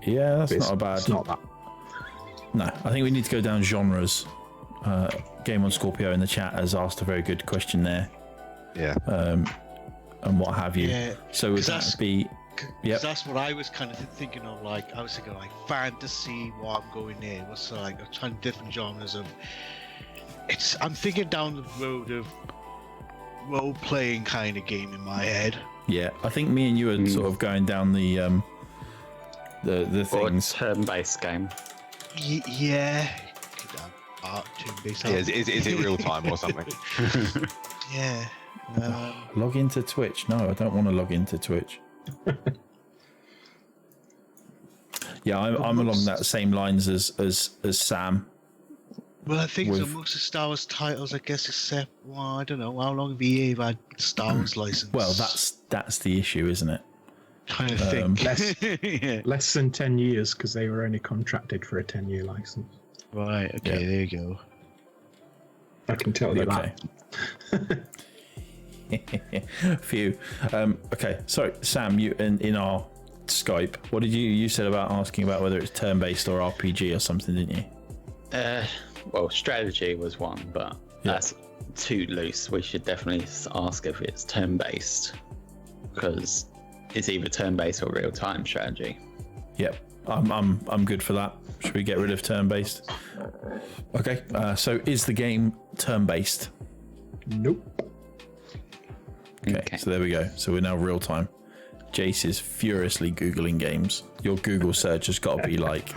Yeah, that's not a bad. It's not that. No, I think we need to go down genres. Game on Scorpio in the chat has asked a very good question there, Yeah. and what have you. Yeah, So would 'cause that that's- be? Yep. That's what I was kind of thinking of. Like, I was thinking like fantasy. What I'm going there was like a ton of different genres of. I'm thinking down the road of role-playing kind of game in my head. Yeah, I think me and you are sort of going down the Or a things. turn-based game. Yeah. Art turn-based. Yeah, is it real time or something? Yeah. Log into Twitch. No, I don't want to log into Twitch. Yeah, I'm along that same lines as Sam. Well, I think so. With- Most of Star Wars titles, I guess, except I don't know how long have EA had Star Wars license. Well, that's the issue, isn't it? kind of thing. Yeah. Less than 10 years because they were only contracted for a 10-year license. Right. Okay. Yeah. There you go. I can tell you Okay. that. Phew. Okay. Sorry, Sam. You in our Skype. What did you said about asking about whether it's turn-based or RPG or something, didn't you? Well, strategy was one, but Yeah. that's too loose. We should definitely ask if it's turn-based, because it's either turn-based or real-time strategy. Yep. I'm good for that. Should we get rid of turn-based? Okay. So is the game turn-based? Nope. Okay. So there we go. So we're now real-time. Jace is furiously Googling games. Your Google search has got to be like...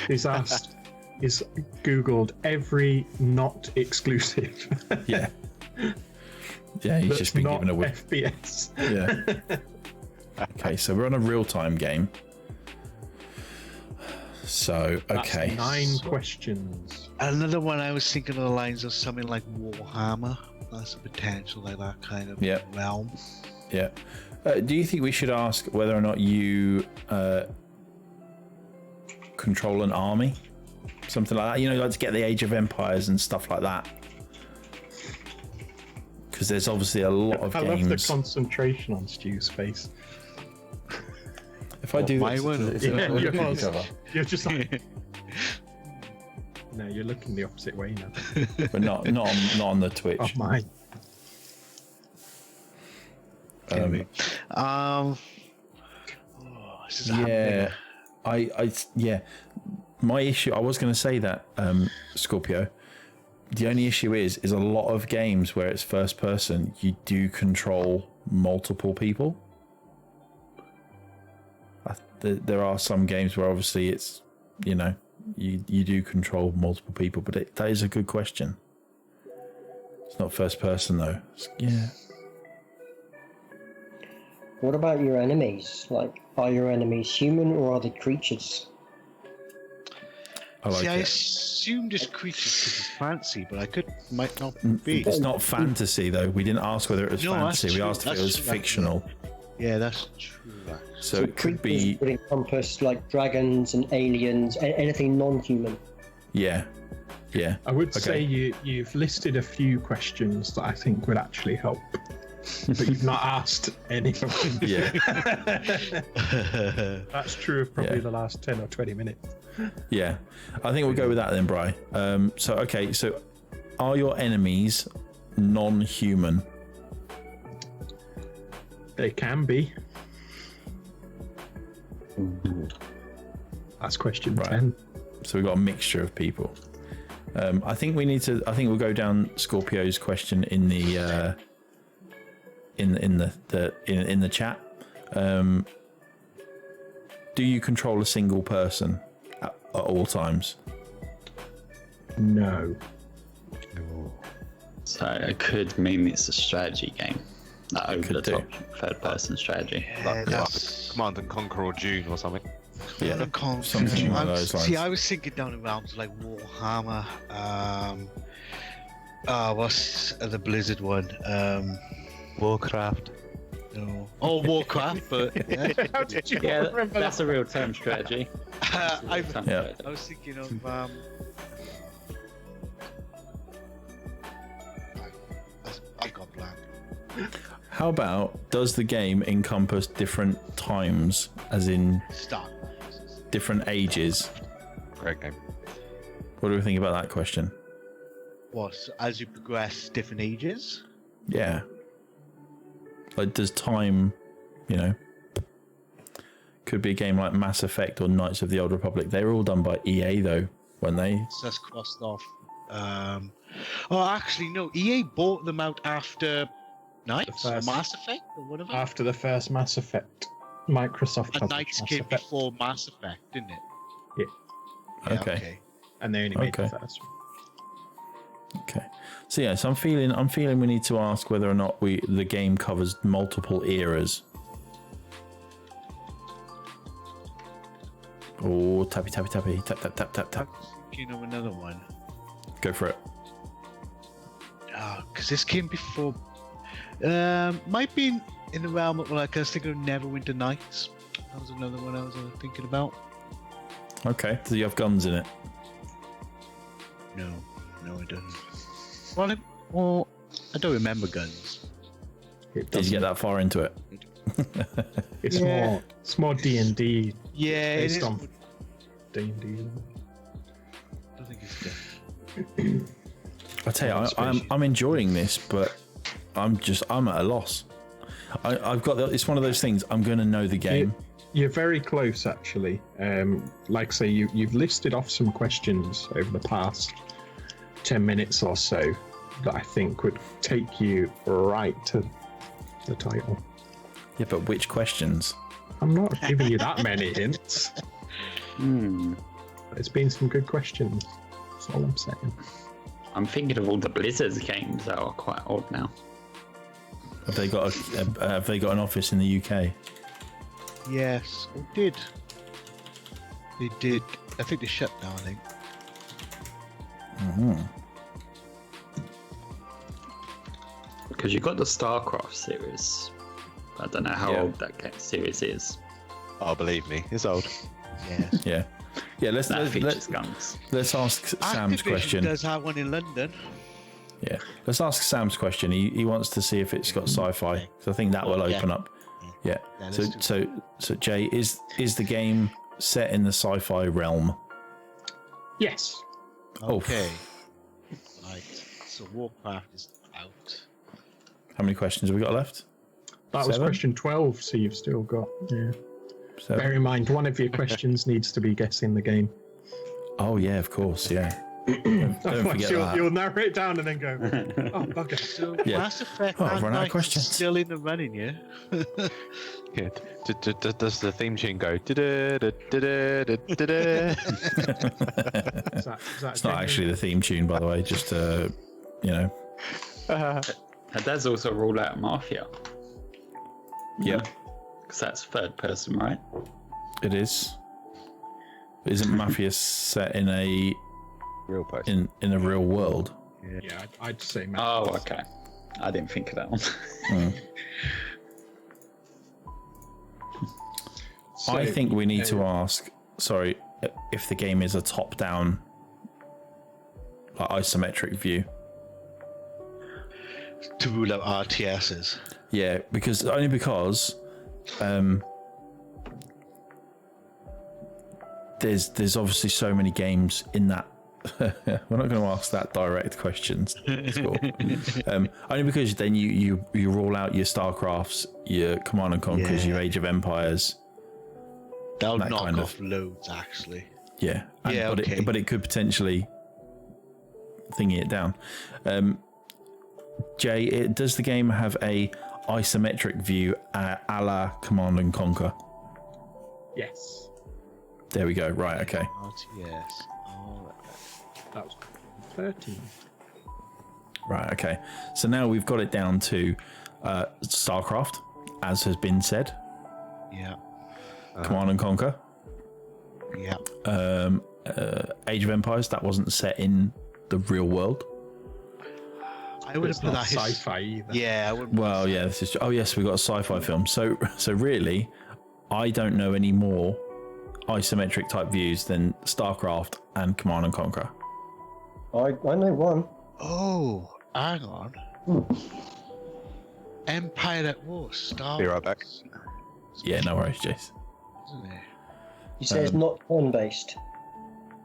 He's asked, he's Googled every not exclusive. Yeah. Yeah, he's that's just been not given a whip. FPS. Yeah. Okay, so we're on a real-time game. So, okay. That's 9 questions. Another one I was thinking of the lines of something like Warhammer. That's a potential like that kind of Yeah. realm. Yeah. Do you think we should ask whether or not you control an army? Something like that? You know, like to get the Age of Empires and stuff like that. Because there's obviously a lot of I love the games. concentration on Stu's face. If I do my this, one? it's Yeah, look at yours. each other. You're just like... No, you're looking the opposite way now. But not on the Twitch. Oh, mine. This is happening. Yeah, my issue, I was going to say that, Scorpio, the only issue is a lot of games where it's first person, you do control multiple people. There are some games where obviously it's, you know, you do control multiple people, but that is a good question. It's not first person though. Yeah. What about your enemies? Like, are your enemies human or are they creatures? I like See, I it. assumed it's creatures because it's fancy, but might not be. It's not fantasy though. We didn't ask whether it was No, that's fantasy. We true. asked if it That's was true. fictional. Yeah, that's true. So it could Creatures be, would encompass like dragons and aliens, anything non-human. yeah. I would Okay. say you've listed a few questions that I think would actually help, but you've not asked any of them. Yeah, That's true of probably Yeah. the last 10 or 20 minutes. yeah. I think we'll go with that then, Bri. So are your enemies non-human? They can be. That's question Right. 10. So we've got a mixture of people. I think we'll go down Scorpio's question in the in the chat. Do you control a single person at all times? No. So it could mean it's a strategy game. That over the top third person strategy. Like that's- Command and Conquer or Dune or something. Yeah, Something something along those lines. See, I was thinking down the realms like Warhammer. What's the Blizzard one? Warcraft. No. Oh, Warcraft, but yeah. How did you Yeah, remember that's a real term strategy. I Yeah. was thinking of I got blank. How about, does the game encompass different times, as in Start. different ages? Great game. What do we think about that question? What? As you progress, different ages. Yeah. Like, does time, could be a game like Mass Effect or Knights of the Old Republic. They were all done by EA though, weren't they? So that's crossed off. Oh, actually, no. EA bought them out after Knights, The first- Mass Effect, or whatever. after the first Mass Effect? Microsoft And published Knights Mass came Effect, before Mass Effect, didn't it? Yeah. Yeah, Okay. and they only made Okay. the first one. Okay. So yeah, so I'm feeling we need to ask whether or not the game covers multiple eras. Oh, tappy tappy tappy, tap tap tap tap tap. You know, another one. Go for it. Because this came before. Might be in the realm of, like, I was thinking of Neverwinter Nights. That was another one I was thinking about. Okay. Do you have guns in it? No, it doesn't. Well, I don't remember guns. It Did you get that far into it? It's Yeah. more D&D Yeah, it based is. on D&D. I don't think it's good. I tell you, I'm enjoying this, but I'm at a loss. I've got it's one of those things. I'm going to know the game. You're very close, actually. Like I say, you've listed off some questions over the past 10 minutes or so that I think would take you right to the title. Yeah, but which questions? I'm not giving you that many hints. It's been some good questions. That's all I'm saying. I'm thinking of all the Blizzard games that are quite old now. Have they got an office in the UK? Yes, they did. They did. I think they shut down, I think. Because you've got the StarCraft series. I don't know how Yeah. old that series is. Oh, believe me, it's old. Yes. Yeah. Yeah, let's That features let's, guns. let's ask Sam's Activision question. does have one in London. Yeah, let's ask Sam's question. He wants to see if it's got sci-fi. So I think that will Yeah. open up. Yeah. Yeah, So let's do so Jay, is the game set in the sci-fi realm? Yes. Oh. Okay. Right. So Warcraft is out. How many questions have we got left? That was 7? question 12, so you've still got. Yeah. So, Bear in mind, one of your questions needs to be guessing the game. oh yeah, of course, yeah. Don't forget that. You'll narrow it down and then go, oh, bugger. So Yeah. Mass Effect Oh, I've and run out of Knights questions. is still in the running, yeah? Yeah. Does the theme tune go? Da-da-da-da-da-da-da? Is that It's not actually the theme tune, by the way. Just And that's also rule out Mafia. Yep. Because that's third person, right? It is. Isn't Mafia set in a Real person. in a real world? Yeah, I'd say Matt. Oh, okay. I didn't think of that one. So, I think we need to ask. Sorry, if the game is a top-down, like isometric view. To rule out RTSs. Yeah, because there's obviously so many games in that. We're not going to ask that direct questions. Cool. Only because then you rule out your StarCrafts, your Command and Conquers, your Age of Empires. They'll That knock kind of- off loads, actually. Yeah, Yeah, but okay. it could potentially thingy it down. Jay, does the game have a isometric view a la Command and Conquer? Yes. There we go. Right. Okay. RTS. Oh, That was 13. Right. Okay. So now we've got it down to StarCraft, as has been said. yeah. Command and Conquer. Yeah. Age of Empires, that wasn't set in the real world. I would have It's put not that his- sci-fi either. Yeah, I would. Well, yeah, this is. Oh, yes, we got a sci-fi film. So really, I don't know any more isometric type views than StarCraft and Command and Conquer. I know one. Oh, hang on. Empire at War, Star Be right back. Wars, Yeah, no worries, Jace. isn't it? You say it's not turn-based.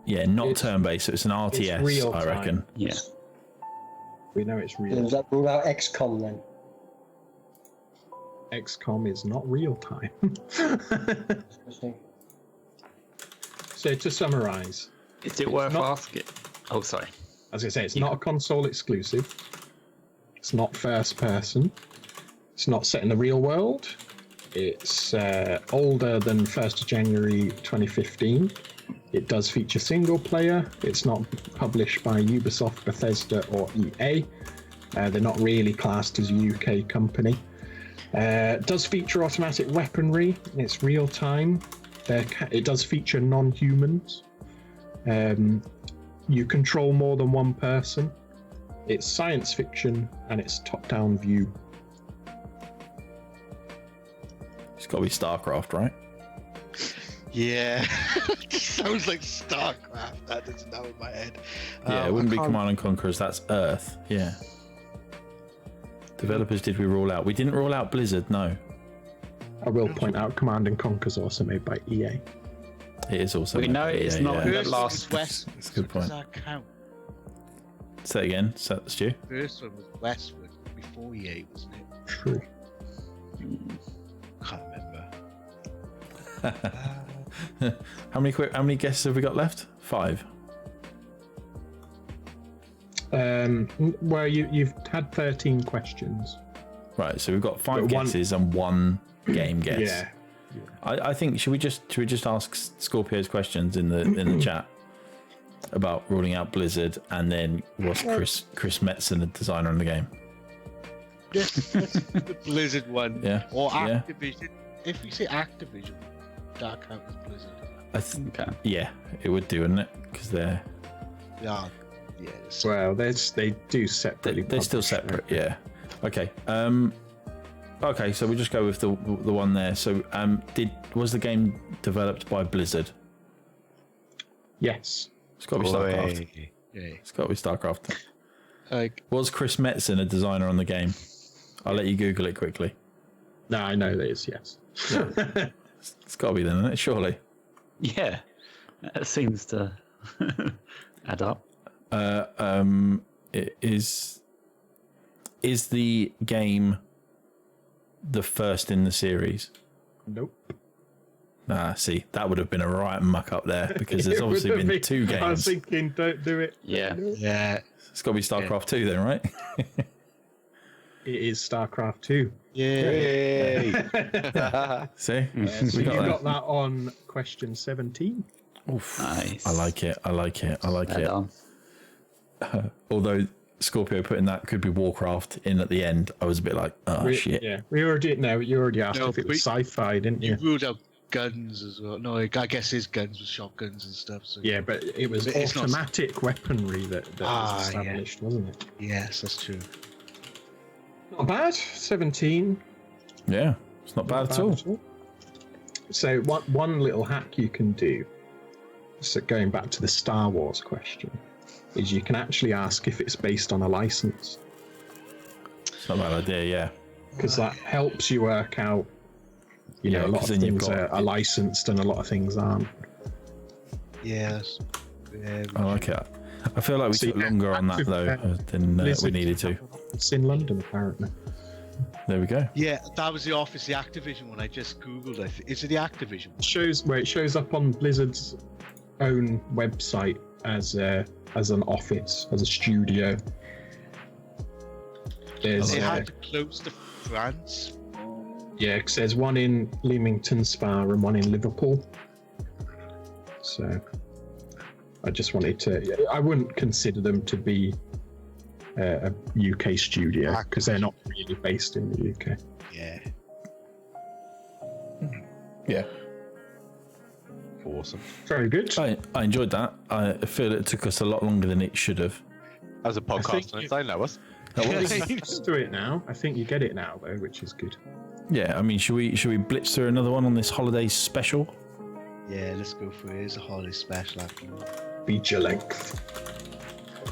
Yeah, not It's- turn-based. So it's an RTS, real I time. reckon. Yeah. We know it's Does real. that rule out XCOM then? XCOM is not real time. So to summarize, Is it worth not- asking? Oh, sorry. as I say, it's not a console exclusive. It's not first person. It's not set in the real world. It's older than 1st of January 2015. It does feature single player. It's not published by Ubisoft, Bethesda, or EA. They're not really classed as a UK company. It does feature automatic weaponry. It's real time. It does feature non-humans. You control more than one person. It's science fiction and it's top-down view. It's got to be StarCraft, right? Yeah. Sounds like StarCraft. That doesn't know in my head. Yeah, it wouldn't be I can't- Command and Conquer, as that's Earth. Yeah. Developers did we rule out? We didn't rule out Blizzard, no. I will point out Command and Conquer is also made by E EA. It is also. We know it's not Yeah. the First last- was Westwood. That's a good so does point. that count? Say it again, Stu. First one was Westwood before EA, wasn't it? True. Can't remember. How many guesses have we got left? 5. Well, you've had 13 questions. Right, so we've got 5 But one- guesses and 1 game guess. Yeah. I think should we just ask Scorpio's questions in the chat about ruling out Blizzard, and then was Chris Metzen the designer on the game? The Blizzard one. Yeah. Or Yeah. Activision. If we say Activision, that counts as Blizzard. Okay. Yeah, it would do, wouldn't it? Because they're Yeah. Yeah. it's- Well, they do separately. they're still publish separate. Yeah. Okay. Okay, so we'll just go with the one there. So, was the game developed by Blizzard? Yes. It's got to be StarCraft. Yeah. It's got to be StarCraft. Like, Was Chris Metzen a designer on the game? I'll let you Google it quickly. No, I know that is yes. It's got to be then, isn't it? Surely. Yeah. That seems to add up. It is the game the first in the series? Nope. Nah, see, that would have been a right muck up there because there's It obviously would have been 2 I was games. thinking, don't do it. Yeah. yeah. It's got to be StarCraft 2 then, right? It is StarCraft 2. Yay. See? So We you got got that on question 17. Oof. Nice. I like it. Add on. Although Scorpio putting that could be Warcraft in at the end, I was a bit like, oh shit. Yeah, you already asked if it was sci-fi, didn't You you? ruled out guns as well. No, I guess his guns was shotguns and stuff. So Yeah, but it was It's not- automatic weaponry that was yeah. established, wasn't it? yes, that's true. Not bad. 17. Yeah, it's not bad at all. So one little hack you can do, so going back to the Star Wars question, is you can actually ask if it's based on a license, It's not a bad idea, yeah. because that helps you work out, Yeah, a lot 'cause of then you've things got- are licensed and a lot of things aren't. Yes. Yeah, I like it. I feel like we See, took longer on that, though, than we Blizzard- needed to. It's in London, apparently. There we go. Yeah, that was the office, the Activision one. I just googled. Is it the Activision one? It shows up on Blizzard's own website as an office, as a studio. There's They had to close to France. yeah, 'cause there's one in Leamington Spa and one in Liverpool. So I just wanted to. I wouldn't consider them to be a UK studio because they're not really based in the UK. Yeah. Yeah. Awesome. Very good. I enjoyed that. I feel it took us a lot longer than it should have. As a think podcast, you- and they know us. Used to it now. I think you get it now though, which is good. Yeah, I mean, should we blitz through another one on this holiday special? Yeah, let's go for it. It's a holiday special after all. Beat your length.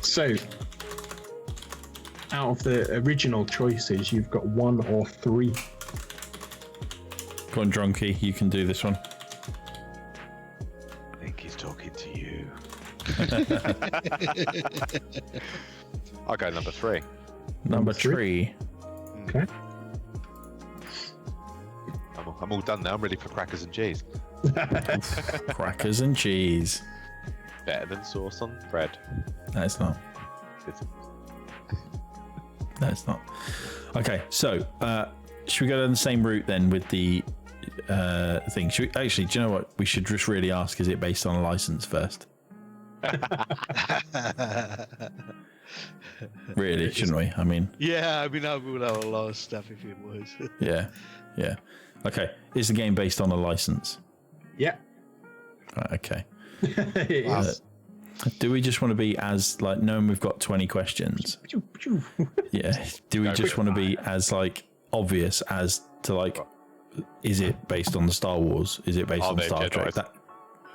So, out of the original choices, you've got 1 or 3. Go on, Drunky, you can do this one. I think he's talking to you. I'll go number 3. Number three. 3. Okay. I'm all done now. I'm ready for crackers and cheese. Crackers and cheese. Better than sauce on bread. No, it's not. No, it's not. Okay, so should we go down the same route then with the thing? Should we, actually, do you know what? We should just really ask, is it based on a license first? Really, shouldn't we? I mean, Yeah, I mean, I ruled out a lot of stuff if it was. yeah. Okay, is the game based on a license? Yeah. Right, okay. It is. Do we just want to be as, like, knowing we've got 20 questions? Yeah. Do we just want to be as, like, obvious as to, like, is it based on the Star Wars? Is it based Are on they Star Jedi? Trek? That,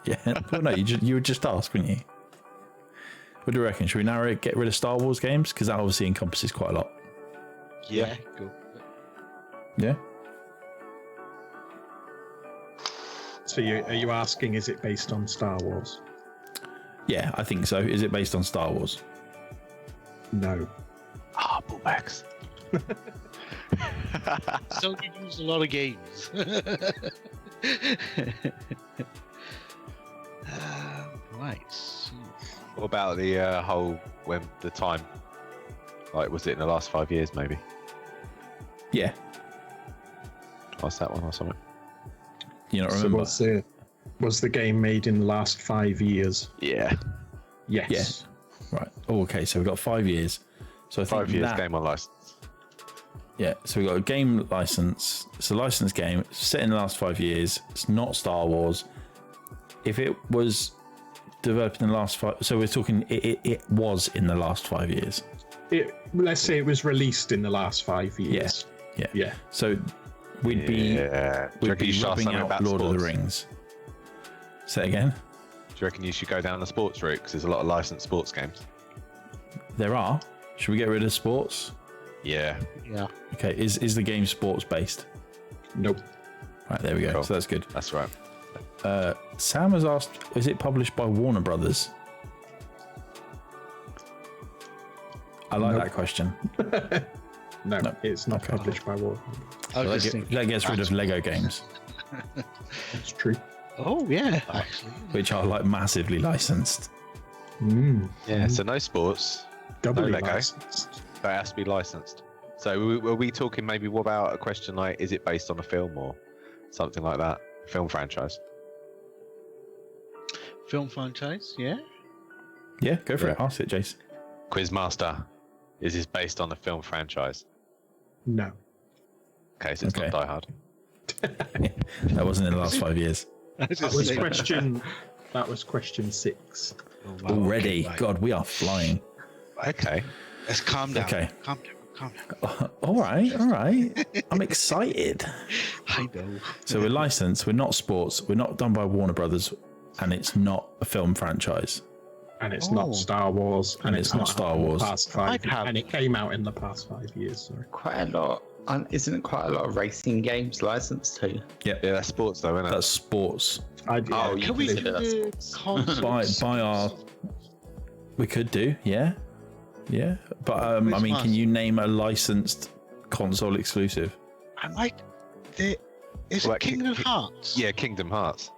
yeah. Well, no, you would just ask, wouldn't you? What do you reckon? Should we narrow it, get rid of Star Wars games? Because that obviously encompasses quite a lot. Yeah, go. Yeah? So are you asking, is it based on Star Wars? Yeah, I think so. Is it based on Star Wars? No. Ah, bullbacks. So you use a lot of games. Right. So, What about the whole when the time? Like, was it in the last 5 years? Maybe. Yeah. What's that one or something? You not So remember? was the game made in the last 5 years? Yeah. Yes. Yeah. Right. Oh, okay. So we've got 5 years. So I think 5 years that, game on license. Yeah. So we've got a game license. It's a licensed game. It's set in the last 5 years. It's not Star Wars. If it was developed in the last 5, so we're talking it was in the last 5 years. Let's say it was released in the last 5 years. Yes. Yeah. Yeah. So we'd be Yeah. Do you we'd reckon you be should ask rubbing something out about Lord of the sports? Rings. Say it again. Do you reckon you should go down the sports route? Because there's a lot of licensed sports games. There are. Should we get rid of sports? Yeah. yeah. Okay. Is the game sports based? Nope. Right. There we go. Cool. So that's good. That's right. Sam has asked, is it published by Warner Brothers? I like Nope. that question. No, No. it's not Okay. published by Warner. I was just That thinking. gets rid of Lego games, It's true. Oh yeah, actually. which are like massively licensed. Yeah. So no sports. Doubly Lego. licensed. But it has to be licensed. So are we talking maybe what about a question like, is it based on a film or something like that? Film franchise. Film franchise, yeah. Yeah, go for Yeah. it. Ask it, Jace. Quizmaster. Is this based on a film franchise? No. Okay, so it's Okay. not Die Hard. That wasn't in the last 5 years. That was question. That was question 6. Already. God, we are flying. Okay. Let's calm down. Okay. Calm down. All right. I'm excited. I know. So we're licensed. We're not sports. We're not done by Warner Brothers, and it's not a film franchise. And it's not Star Wars. And it's not Star happened in the Wars. Past 5 I'd have- And it came out in the past 5 years. Sorry. Quite a lot. Isn't it quite a lot of racing games licensed too? Yeah, that's sports though, isn't it? That's sports. Oh, you Can we do consider that the sports? console? By our, we could do, yeah. But I Which mean, one? can you name a licensed console exclusive? I might. Is Well, it Kingdom Hearts? Yeah, Kingdom Hearts.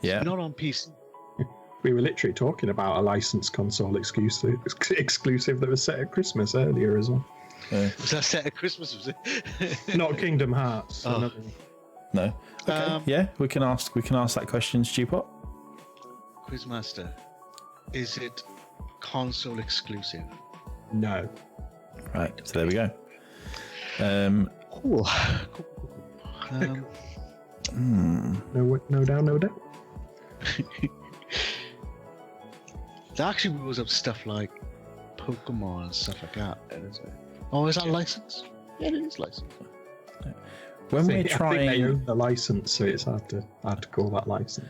Yeah. Not on PC. We were literally talking about a licensed console exclusive that was set at Christmas earlier as well. Was that set at Christmas? Was it? Not Kingdom Hearts. Oh. another- No. Okay. Yeah, we can ask that question, Stupot. Quizmaster. Is it console exclusive? No. Right. So there we go. Cool. No doubt. That actually rules up stuff like Pokemon and stuff like that, isn't it? Oh, is that licensed? Yeah, it is licensed. When we're I think they trying, own the license, so it's hard to call that license.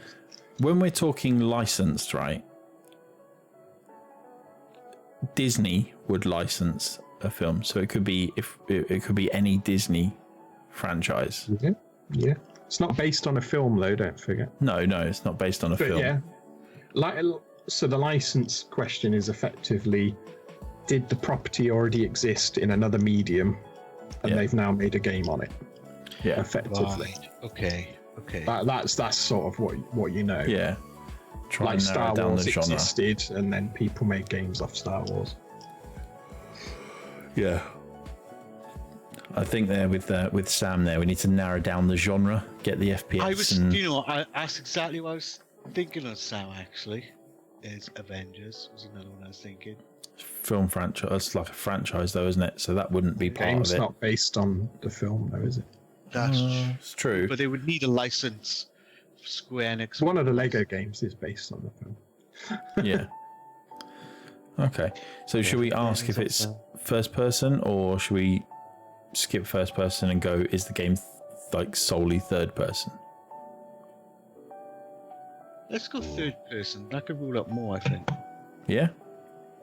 when we're talking licensed, right? Disney would license a film, so it could be it could be any Disney franchise. Yeah. It's not based on a film, though. Don't forget. No, it's not based on a But film. yeah, so the license question is effectively: did the property already exist in another medium, and Yeah. they've now made a game on it? Yeah. Effectively, Right. Okay. that's sort of what you know. Yeah. Try Like and narrow Star down Wars the genre. existed, and then people made games off Star Wars. Yeah. I think there with Sam there, we need to narrow down the genre, get the FPS. I was, and that's exactly what I was thinking of. Sam actually, is Avengers was another one I was thinking. film franchise. It's like a franchise, though, isn't it? So that wouldn't be part Game's of it. not based on the film, though, is it? That's It's true. but they would need a license. Square Enix. One of the Lego games is based on the film. Yeah. Okay. So should we ask if it's first person, or should we skip first person and go, is the game like solely third person? Let's go third person. That could rule up more, I think. Yeah.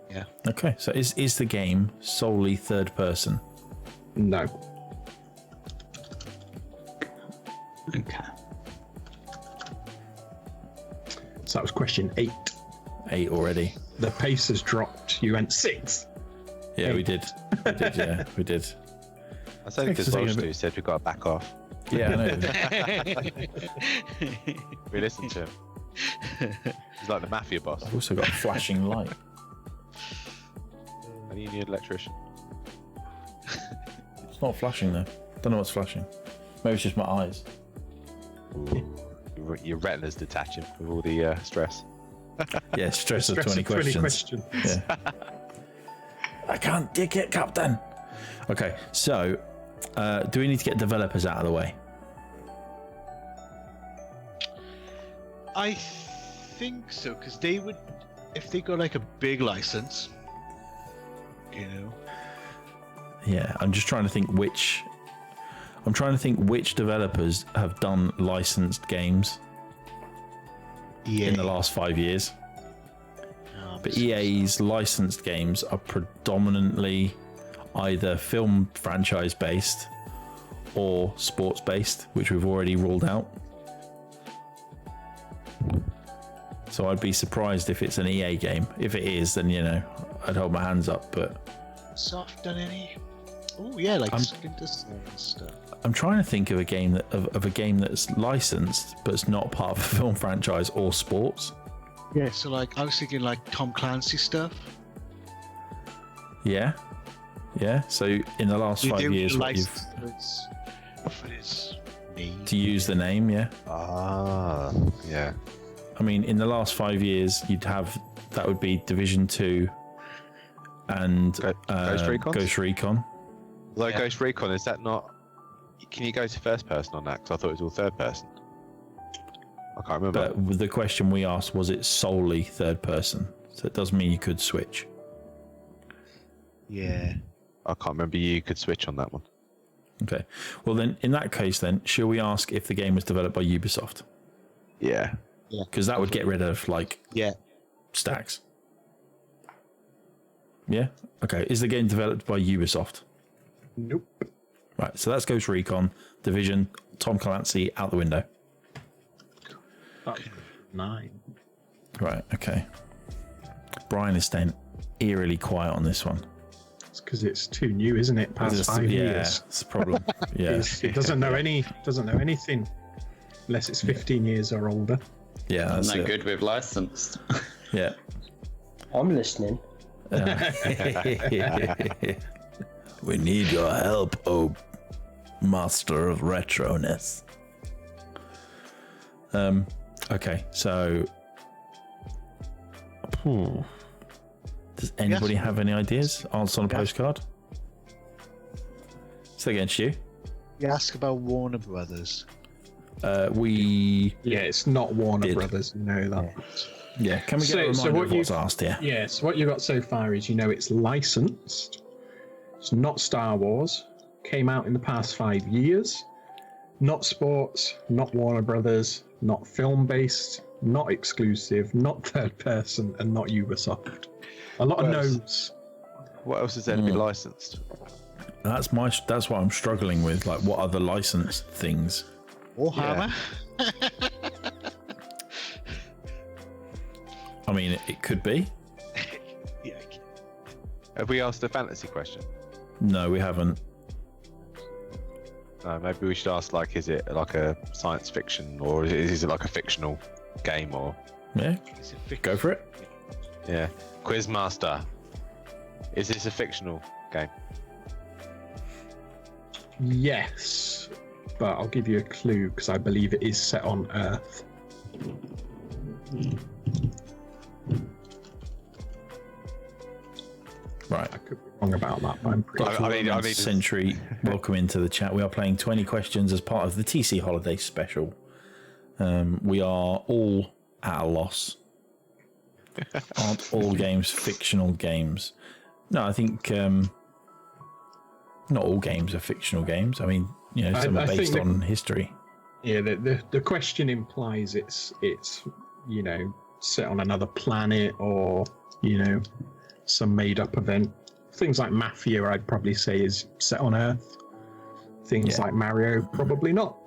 Yeah. Okay. So is the game solely third person? No. Okay. So that was question 8. 8 already. The pace has dropped. You went 6. Yeah, we did. We did. Yeah, we did. That's only because Thanks for taking a Bolster said we've got to back off. Yeah, I know. We listened to him. He's like the mafia boss. I've also got a flashing light. I need an electrician. It's not flashing though. Don't know what's flashing. Maybe it's just my eyes. Your retina's detaching with all the stress. Yeah, stress of 20 questions. Yeah. I can't dig it, Captain. Okay, so do we need to get developers out of the way? I think so, because they would, if they got like a big license, you know. Yeah, I'm just trying to think which. I'm trying to think which developers have done licensed games in the last 5 years. But EA's licensed games are predominantly either film franchise based or sports based, which we've already ruled out. So I'd be surprised if it's an EA game. If it is, then I'd hold my hands up. But Soft done any? Oh yeah, like Splinter Cell and stuff. I'm trying to think of a game of a game that's licensed but it's not part of a film franchise or sports. Yeah, so like I was thinking like Tom Clancy stuff. Yeah. So in the last 5 years, what you've for his name. to use the name, yeah. Ah, yeah. I mean, in the last 5 years, you'd have that would be Division 2, and Ghost Recon? Ghost Recon. Although Ghost Recon, is that not? Can you go to first person on that? Because I thought it was all third person. I can't remember. But the question we asked, was it solely third person? So it does mean you could switch. Yeah. I can't remember you could switch on that one. Okay. Well, then, in that case, then, shall we ask if the game was developed by Ubisoft? Yeah. Because that would get rid of, like, Yeah. stacks. Yeah? Okay. Is the game developed by Ubisoft? Nope. Right. So that's Ghost Recon, Division, Tom Clancy out the window. 9. Right. Okay. Brian is staying eerily quiet on this one. It's because it's too new, isn't it? Past 5 years. It's a problem. Yeah. It doesn't know anything unless it's 15 years or older. Yeah. I'm That's no it. good with licensed. Yeah. I'm listening. We need your help, oh master of retroness. Okay, so does anybody have any ideas? Answer on a postcard. Say against you. You ask about Warner Brothers. We Yeah, it's not Warner Did. Brothers. You know that. yeah. Can we get a reminder So what of what's asked here? Yeah, so what you got so far is, it's licensed. It's not Star Wars. Came out in the past 5 years. Not sports, not Warner Brothers, not film-based, not exclusive, not third person, and not Ubisoft. A lot of Well, no's. What else is there to be licensed? That's what I'm struggling with. Like, what other licensed things? Warhammer. I mean, it could be. Yeah. Have we asked a fantasy question? No, we haven't. No, maybe we should ask, like, is it like a science fiction, or is it like a fictional game, or... Yeah, Is it fiction? go for it. Yeah. Quizmaster. Is this a fictional game? Yes, but I'll give you a clue because I believe it is set on Earth. Right. I could be wrong about that, but I'm pretty sure. I need to- Century, welcome into the chat. We are playing 20 questions as part of the TC Holiday Special. We are all at a loss. Aren't all games fictional games? No, I think not all games are fictional games. I mean, some I are think based on history. Yeah, the question implies it's set on another planet or some made up event. Things like Mafia, I'd probably say, is set on Earth. Things Yeah. like Mario, probably not.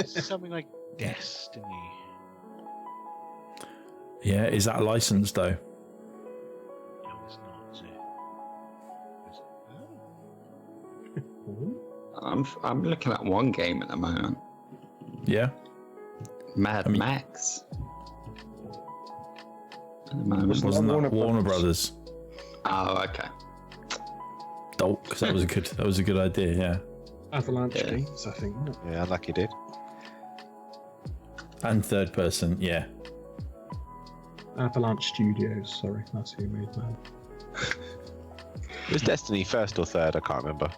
Something like Destiny. Yeah, is that licensed though? No, it's not. Is it? Is it? I'm looking at one game at the moment. Yeah. Mad I mean- Max. At the moment. Wasn't that Warner Warner Brothers. Brothers? Oh, okay. Oh, because that was a good idea. Yeah. Avalanche Yeah. Games, I think. Isn't it? Yeah, unlucky did. And third person. Yeah. Avalanche Studios, sorry, that's who made that. Was Destiny first or third? I can't remember.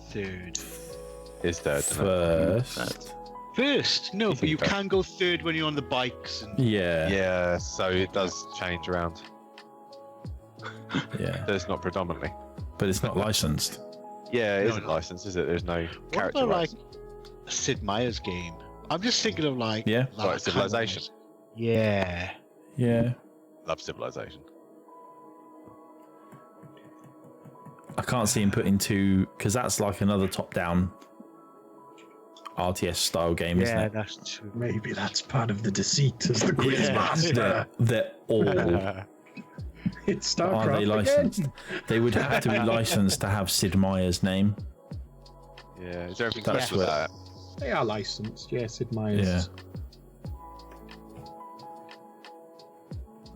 Third. Is third, isn't it? First. First? No, but think you so? can go third when you're on the bikes. And Yeah. Yeah, so it does change around. Yeah. So it's not predominantly. But it's not licensed. Yeah, it No, isn't no. licensed, is it? There's no what character about rights. like a Sid Meier's game? I'm just thinking of like Yeah. that Like kind of Civilization. Yeah. Yeah. Love Civilization. I can't see him putting two, because that's like another top-down RTS style game, isn't Yeah, it? that's true. Maybe that's part of the deceit as the quiz Yeah. master. They're all. It's Are StarCraft they again. licensed? They would have to be licensed to have Sid Meier's name. Yeah, is there anything That's special what- about it? They are licensed, yes, Sid Meier's. Yeah.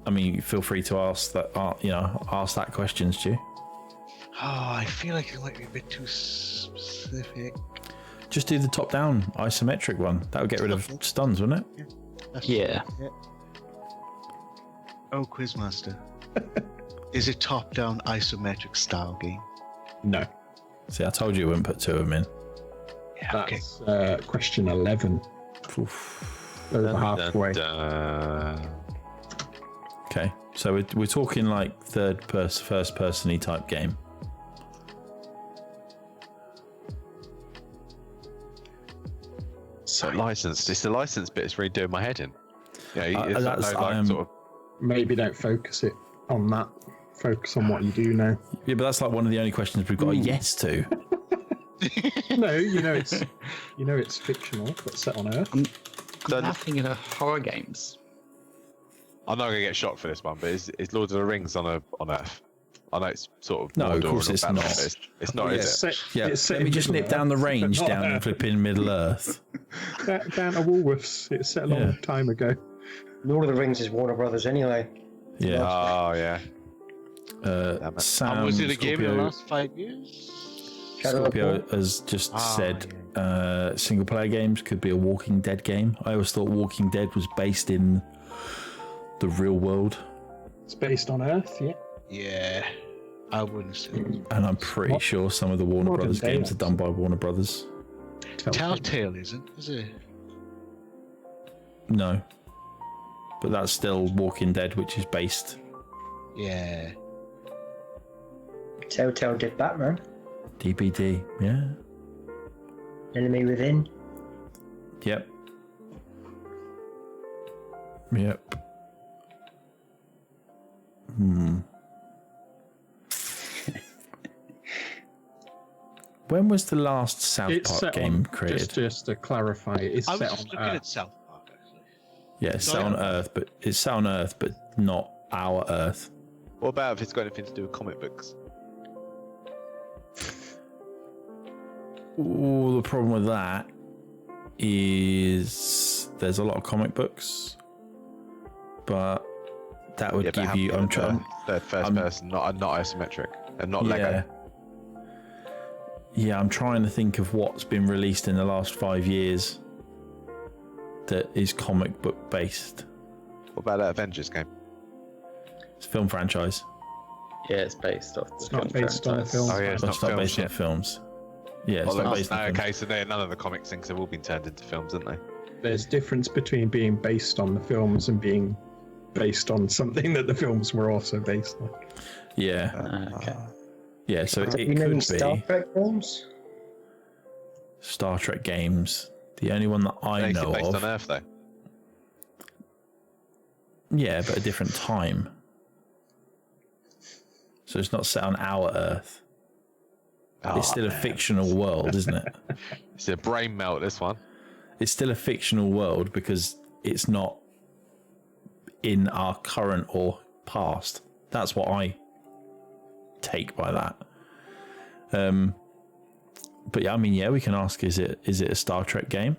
I mean, feel free to ask that. Ask that question, Stu. Oh, I feel like it might be a bit too specific. Just do the top-down isometric one. That would get rid of stuns, wouldn't it? That's Yeah. Oh, Quizmaster. Is it top-down isometric style game? No. See, I told you I wouldn't put two of them in. Yeah, okay. That's question 11. Oof. Over halfway. Okay, so we're talking like first person-y type game. So licensed. It's the licensed bit that's really doing my head in. Yeah, it's that's- no, like, sort of. Maybe don't focus it on that. Focus on what you do know. Yeah, but that's like one of the only questions we've got a yes to. No, it's fictional, but set on Earth. So- Nothing in the horror games. I'm not gonna get shocked for this one, but is Lord of the Rings on Earth? I know it's sort of No, of Mordor course and it's all that, not. but it's not, is it? Set, Yeah, it's set let me in just nip Middle down the Earth, range but not down in Earth. flipping Middle Earth. Down to Woolworths. It's set a long Yeah. time ago. Lord of the Rings is Warner Brothers anyway. Yeah. Oh yeah. And Sam was it a game in the Scorpio, last 5 years? Shadow of Scorpio War? has just Ah, said single player games could be a Walking Dead game. I always thought Walking Dead was based in the real world, It's based on Earth, yeah. Yeah, I wouldn't say. and I'm pretty sure some of the Warner Modern Brothers day games are ones. done by Warner Brothers. Telltale isn't, is it? No, but that's still Walking Dead, which is based. Yeah. Telltale did Batman. DBD, yeah. Enemy Within. Yep. Yep. When was the last South It's Park set game on, created? just to clarify, it's I was set just on looking Earth. at South Park, actually. Yeah, it's set Sorry? on Earth, but it's set on Earth, but not our Earth. What about if it's got anything to do with comic books? Ooh, the problem with that is there's a lot of comic books, but that would Yeah, but give how you. can I'm it be trying. third first person, not isometric, and not Yeah. Lego. Yeah, I'm trying to think of what's been released in the last 5 years that is comic book based. What about that Avengers game? It's a film franchise. Yeah, it's based off the It's not film based on a franchise. film. Oh yeah, it's But not it's not films based on yet. films. Yeah, it's Well, not that's- based on films. okay, so none of the comic things have all been turned into films, haven't they? There's difference between being based on the films and being based on something that the films were also based on. Yeah, Okay. yeah. So Have it you known could Star be Trek films? Star Trek games. The only one that I They know based of. on Earth though. Yeah, but a different time. So it's not set on our Earth. It's still a fictional world, isn't it? It's a brain melt. This one. It's still a fictional world because it's not in our current or past. That's what I take by that. But yeah, I mean, yeah, we can ask: is it a Star Trek game?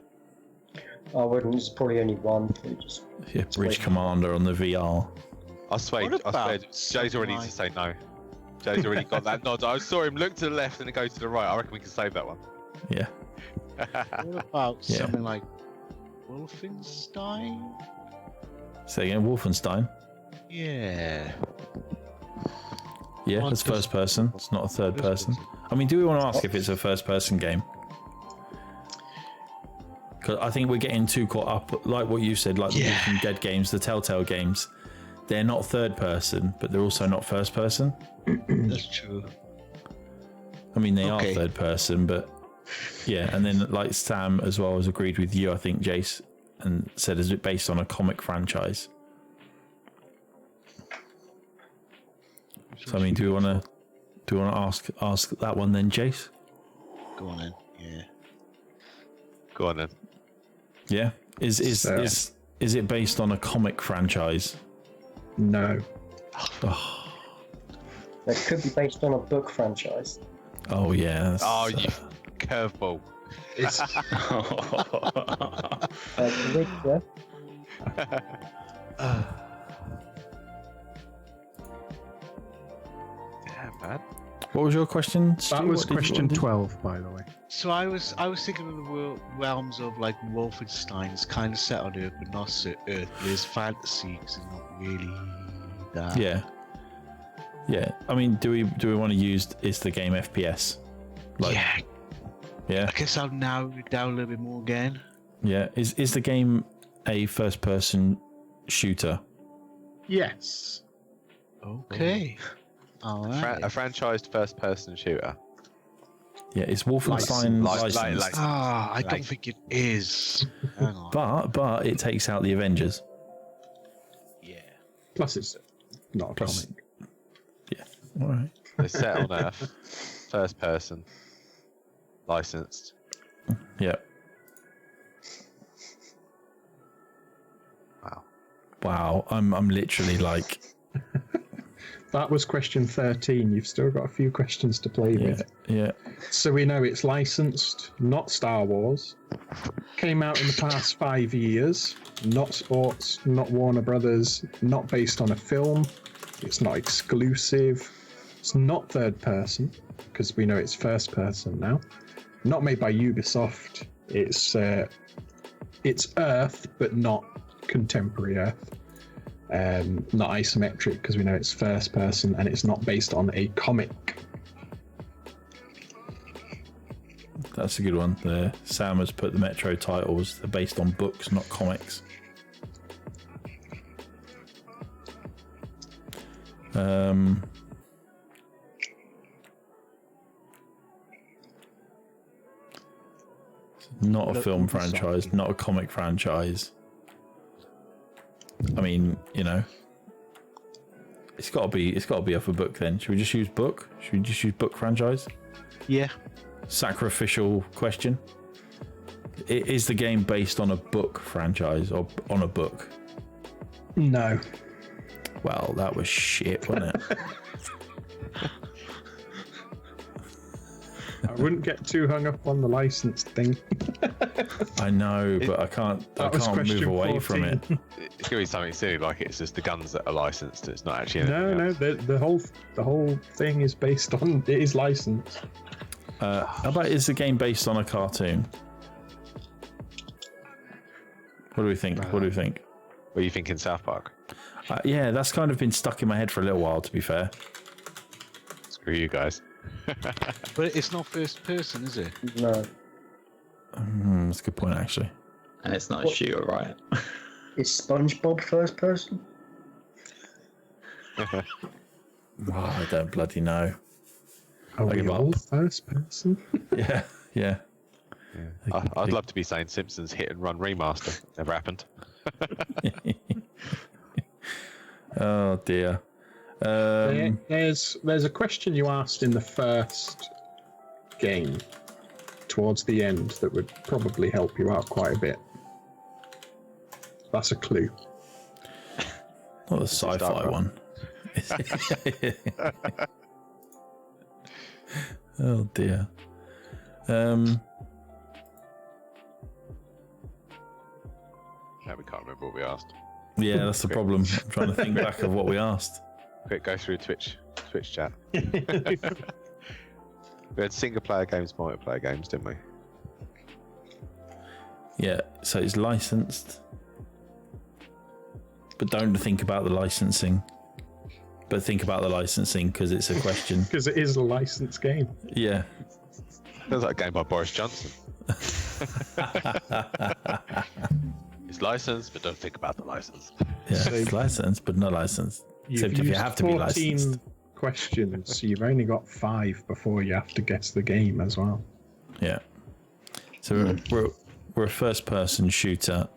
I wouldn't. There's probably only one. Just Yeah, Bridge Commander on the VR. I swear, What about Jay's already something to say no. Jay's already got that nod. I saw him look to the left and then go to the right. I reckon we can save that one. Yeah, What about Yeah. something like Wolfenstein? say again, Wolfenstein. Yeah. Yeah, Well, it's it's first person. It's not a third First person. person. I mean, do we want to ask if it's a first person game? Because I think we're getting too caught up, like what you said, like the Yeah. Walking Dead games, the Telltale games. They're not third person, but they're also not first person. That's true. I mean, they Okay. are third person, but yeah. And then, like Sam as well has agreed with you, I think, Jace, and said, is it based on a comic franchise? So I mean, do we want to ask that one then, Jace? Go on then. Yeah. Go on then. Yeah. Is So- is it based on a comic franchise? No. It could be based on a book franchise. Oh yeah. that's- Oh, you curveball. It's The Witcher. Damn, man. What was your question, Stu? that was What did you- question what did- 12, by the way. So I was thinking of the realms of like Wolfenstein. It's kind of set on Earth, but not so Earth. There's fantasy, 'cause it's not really that. Yeah. Yeah, I mean, do we want to use is the game FPS? Yeah, Yeah, I guess I'll narrow it down a little bit more again. yeah. Is the game a first-person shooter? Yes. Okay. All right. A franchised first-person shooter. Yeah, is Wolfenstein Licensed. licensed? I don't think it is. Hang on. But it takes out the Avengers. Yeah. Plus, it's not a Plus- comic. Yeah, all right. It's set on Earth, first-person, licensed. Yeah. Wow, I'm literally like, That was question 13. You've still got a few questions to play yeah, with. yeah. So we know it's licensed, not Star Wars. Came out in the past 5 years. Not sports, not Warner Brothers, not based on a film. It's not exclusive. It's not third person, because we know it's first person now. Not made by Ubisoft. It's Earth, but not contemporary Earth. Not isometric, because we know it's first person, and it's not based on a comic. That's a good one. There, Sam has put the Metro titles. They're based on books, not comics. Not a film franchise, not a comic franchise. I mean, you know, it's got to be off a book. Then should we just use book? Should we just use book franchise? Yeah. Sacrificial question. Is the game based on a book franchise or on a book? No. Well, that was shit, wasn't it? I wouldn't get too hung up on the license thing. I know, but I can't move question away from it. 14. It's gonna be something silly like it's just the guns that are licensed. It's not actually. No, anything else. the whole thing is based on, it is licensed. How about is the game based on a cartoon? What do we think? What do we think? Were you thinking South Park? Yeah, that's kind of been stuck in my head for a little while, to be fair. Screw you guys. But it's not first person, is it? No. That's a good point, actually. And it's not a shooter, right? Is SpongeBob first person? Oh, I don't bloody know. Are we give all up. first person? Yeah, yeah. I'd love to be saying Simpsons Hit and Run remaster. Never happened. Oh dear. There's a question you asked in the first game towards the end that would probably help you out quite a bit. That's a clue. Not the sci-fi one. Oh dear. Now we can't remember what we asked. Yeah, that's the problem. I'm trying to think back of what we asked. Quick, go through Twitch chat. We had single player games, multiplayer games, didn't we? Yeah, so it's licensed. But don't think about the licensing. But think about the licensing because it's a question. Because it is a licensed game. Yeah. Sounds like a game by Boris Johnson. It's licensed, but don't think about the license. Yeah, it's licensed, but not licensed. Except if you used have to be 14 licensed. questions, so you've only got 5 before you have to guess the game as well. Yeah. So we're a first-person shooter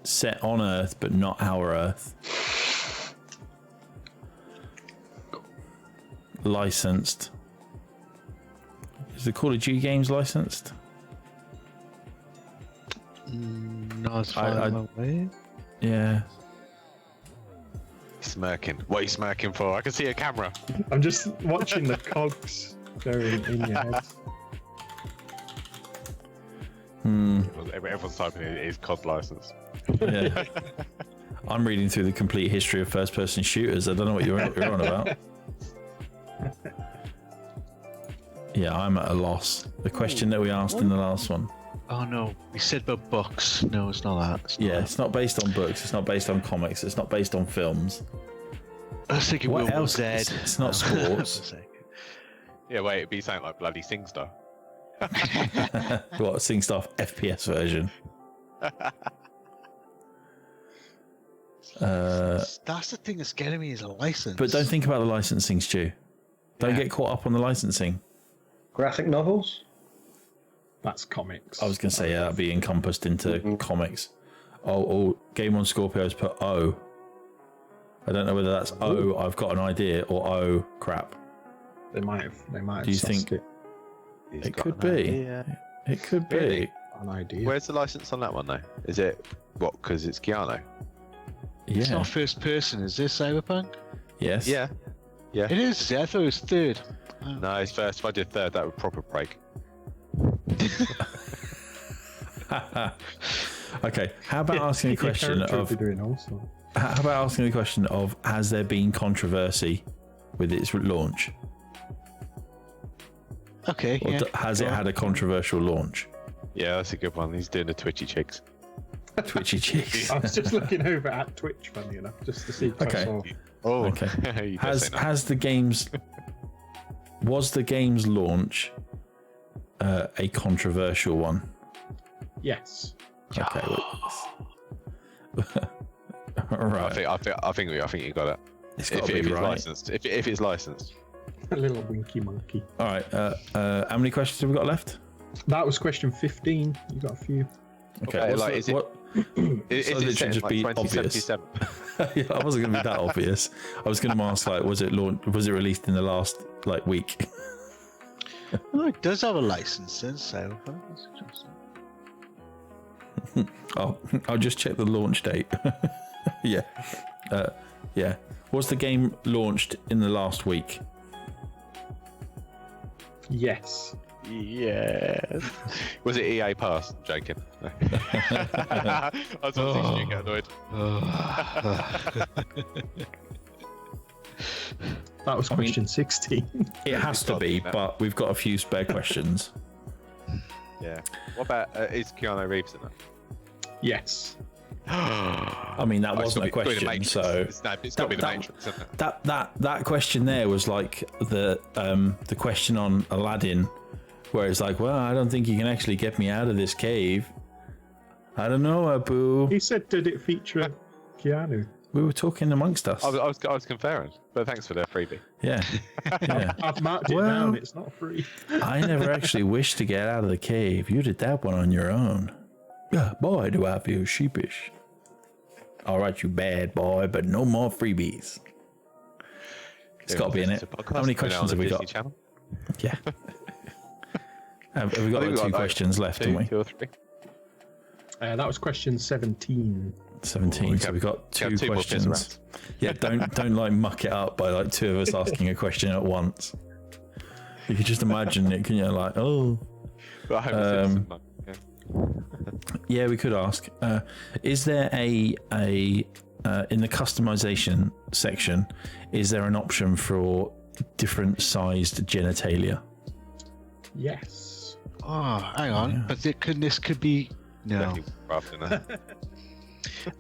set on Earth, but not our Earth. Licensed. Is the Call of Duty games licensed? Not as far away. Yeah. Smirking. What are you smirking for? I can see a camera. I'm just watching the cogs going in your head. Everyone's typing it is COD license. Yeah. I'm reading through the complete history of first-person shooters. I don't know what you're on about. Yeah, I'm at a loss. The question that we asked in the last one. Oh no, we said about books. No, it's not that. It's not Yeah, that. it's not based on books. It's not based on comics. It's not based on films. I was thinking What World War else? Z. It's not sports. Yeah, wait, it'd be something like bloody SingStar. What, Sing Stuff FPS version? That's the thing that's getting me is a license. But don't think about the licensing, Stu. Don't get caught up on the licensing. Graphic novels? That's comics. I was going to say, yeah, that'd be encompassed into comics. Oh, Game on Scorpio's put O. I don't know whether that's O, I've got an idea, or O, crap. They might have. Do you think it. It could be. It could be. Really? An idea. Where's the license on that one, though? Is it, what, because it's Keanu? It's Yeah. not first person, is this Cyberpunk? Yes. Yeah. It is. Yeah, I thought it was third. No, it's first. If I did third, that would proper break. Okay. How about asking a question Your character of? would be doing also. How about asking the question of? Has there been controversy with its launch? Okay, Or yeah. has it had a controversial launch? Yeah, that's a good one. He's doing the twitchy cheeks. Twitchy cheeks. I was just looking over at Twitch, funny enough, just to see if Okay. I saw. Oh, Okay. you does say no. Has the game's was the game's launch a controversial one? Yes. Okay. All right. I think you got it. It's If, got to if be it's right. licensed, if it's licensed. A little winky monkey. All right. How many questions have we got left? That was question 15. You got a few. Okay, like, is it- what? Is So it it set should in, just like, be obvious. 2077? Yeah, I wasn't going to be that obvious. I was going to ask, like, was it released in the last week? Oh, it does have a license then, Cyberpunk. That's interesting. I'll just check the launch date. Yeah. Yeah. Was the game launched in the last week? Yes. Yes. Was it EA Pass? I'm joking. I was thinking you get annoyed. That was question 16. It has to be, but we've got a few spare questions. Yeah. What about is Keanu Reeves in it? Yes. I mean, that wasn't a question, so it's got to be the that- Matrix, isn't it? that question there was like the question on Aladdin, where it's like, well, I don't think you can actually get me out of this cave. I don't know, Abu. He said, did it feature Keanu? We were talking amongst us. I was conferring, but thanks for the freebie. Yeah. Yeah. I've marked it Well- down. It's not free. I never actually wished to get out of the cave. You did that one on your own. Yeah, boy, do I feel sheepish. All right, you bad boy, but no more freebies. It's got to be in it. How many questions have we got? Channel? Yeah. Have we got I think like we've two got, questions left, haven't we? 2 or 3. That was question 17. 17. So we've got two two more piss questions. Yeah, don't like muck it up by like two of us asking a question at once. You could just imagine it, can you? Like, oh. But I hope it's in some- yeah. Yeah, we could ask. Is there a in the customization section? Is there an option for different sized genitalia? Yes. Oh, hang on. But this could be. No. Definitely rough, isn't it?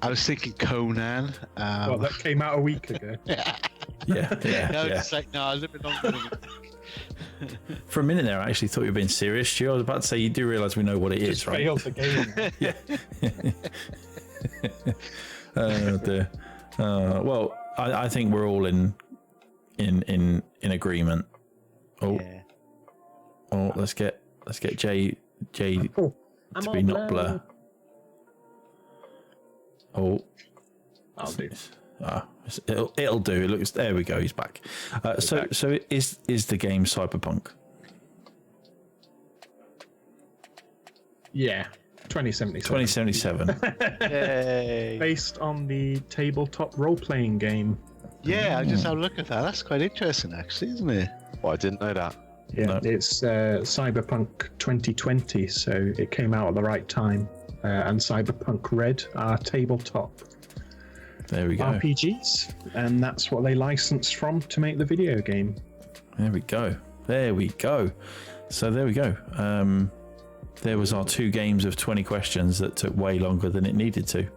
I was thinking Conan. Well, that came out a week ago. Yeah, no, yeah. it's like, no, a little bit longer. For a minute there, I actually thought you were being serious, Stu. I was about to say you do realise we know what it is, Just right? failed the game. Oh dear. Well, I think we're all in agreement. Oh, Yeah. oh, let's get Jay Oh, to be not blur. Oh, I'll do. it'll do. It looks. There we go. He's back. So is the game Cyberpunk? Yeah. 2077. 2077. Yay. Based on the tabletop role-playing game. Yeah, I just had a look at that. That's quite interesting, actually, isn't it? Well, I didn't know that. Yeah, No. it's Cyberpunk 2020, so it came out at the right time. And Cyberpunk Red are tabletop There we go. RPGs, and that's what they licensed from to make the video game. There we go. There we go. So there we go. There was our 2 games of 20 questions that took way longer than it needed to.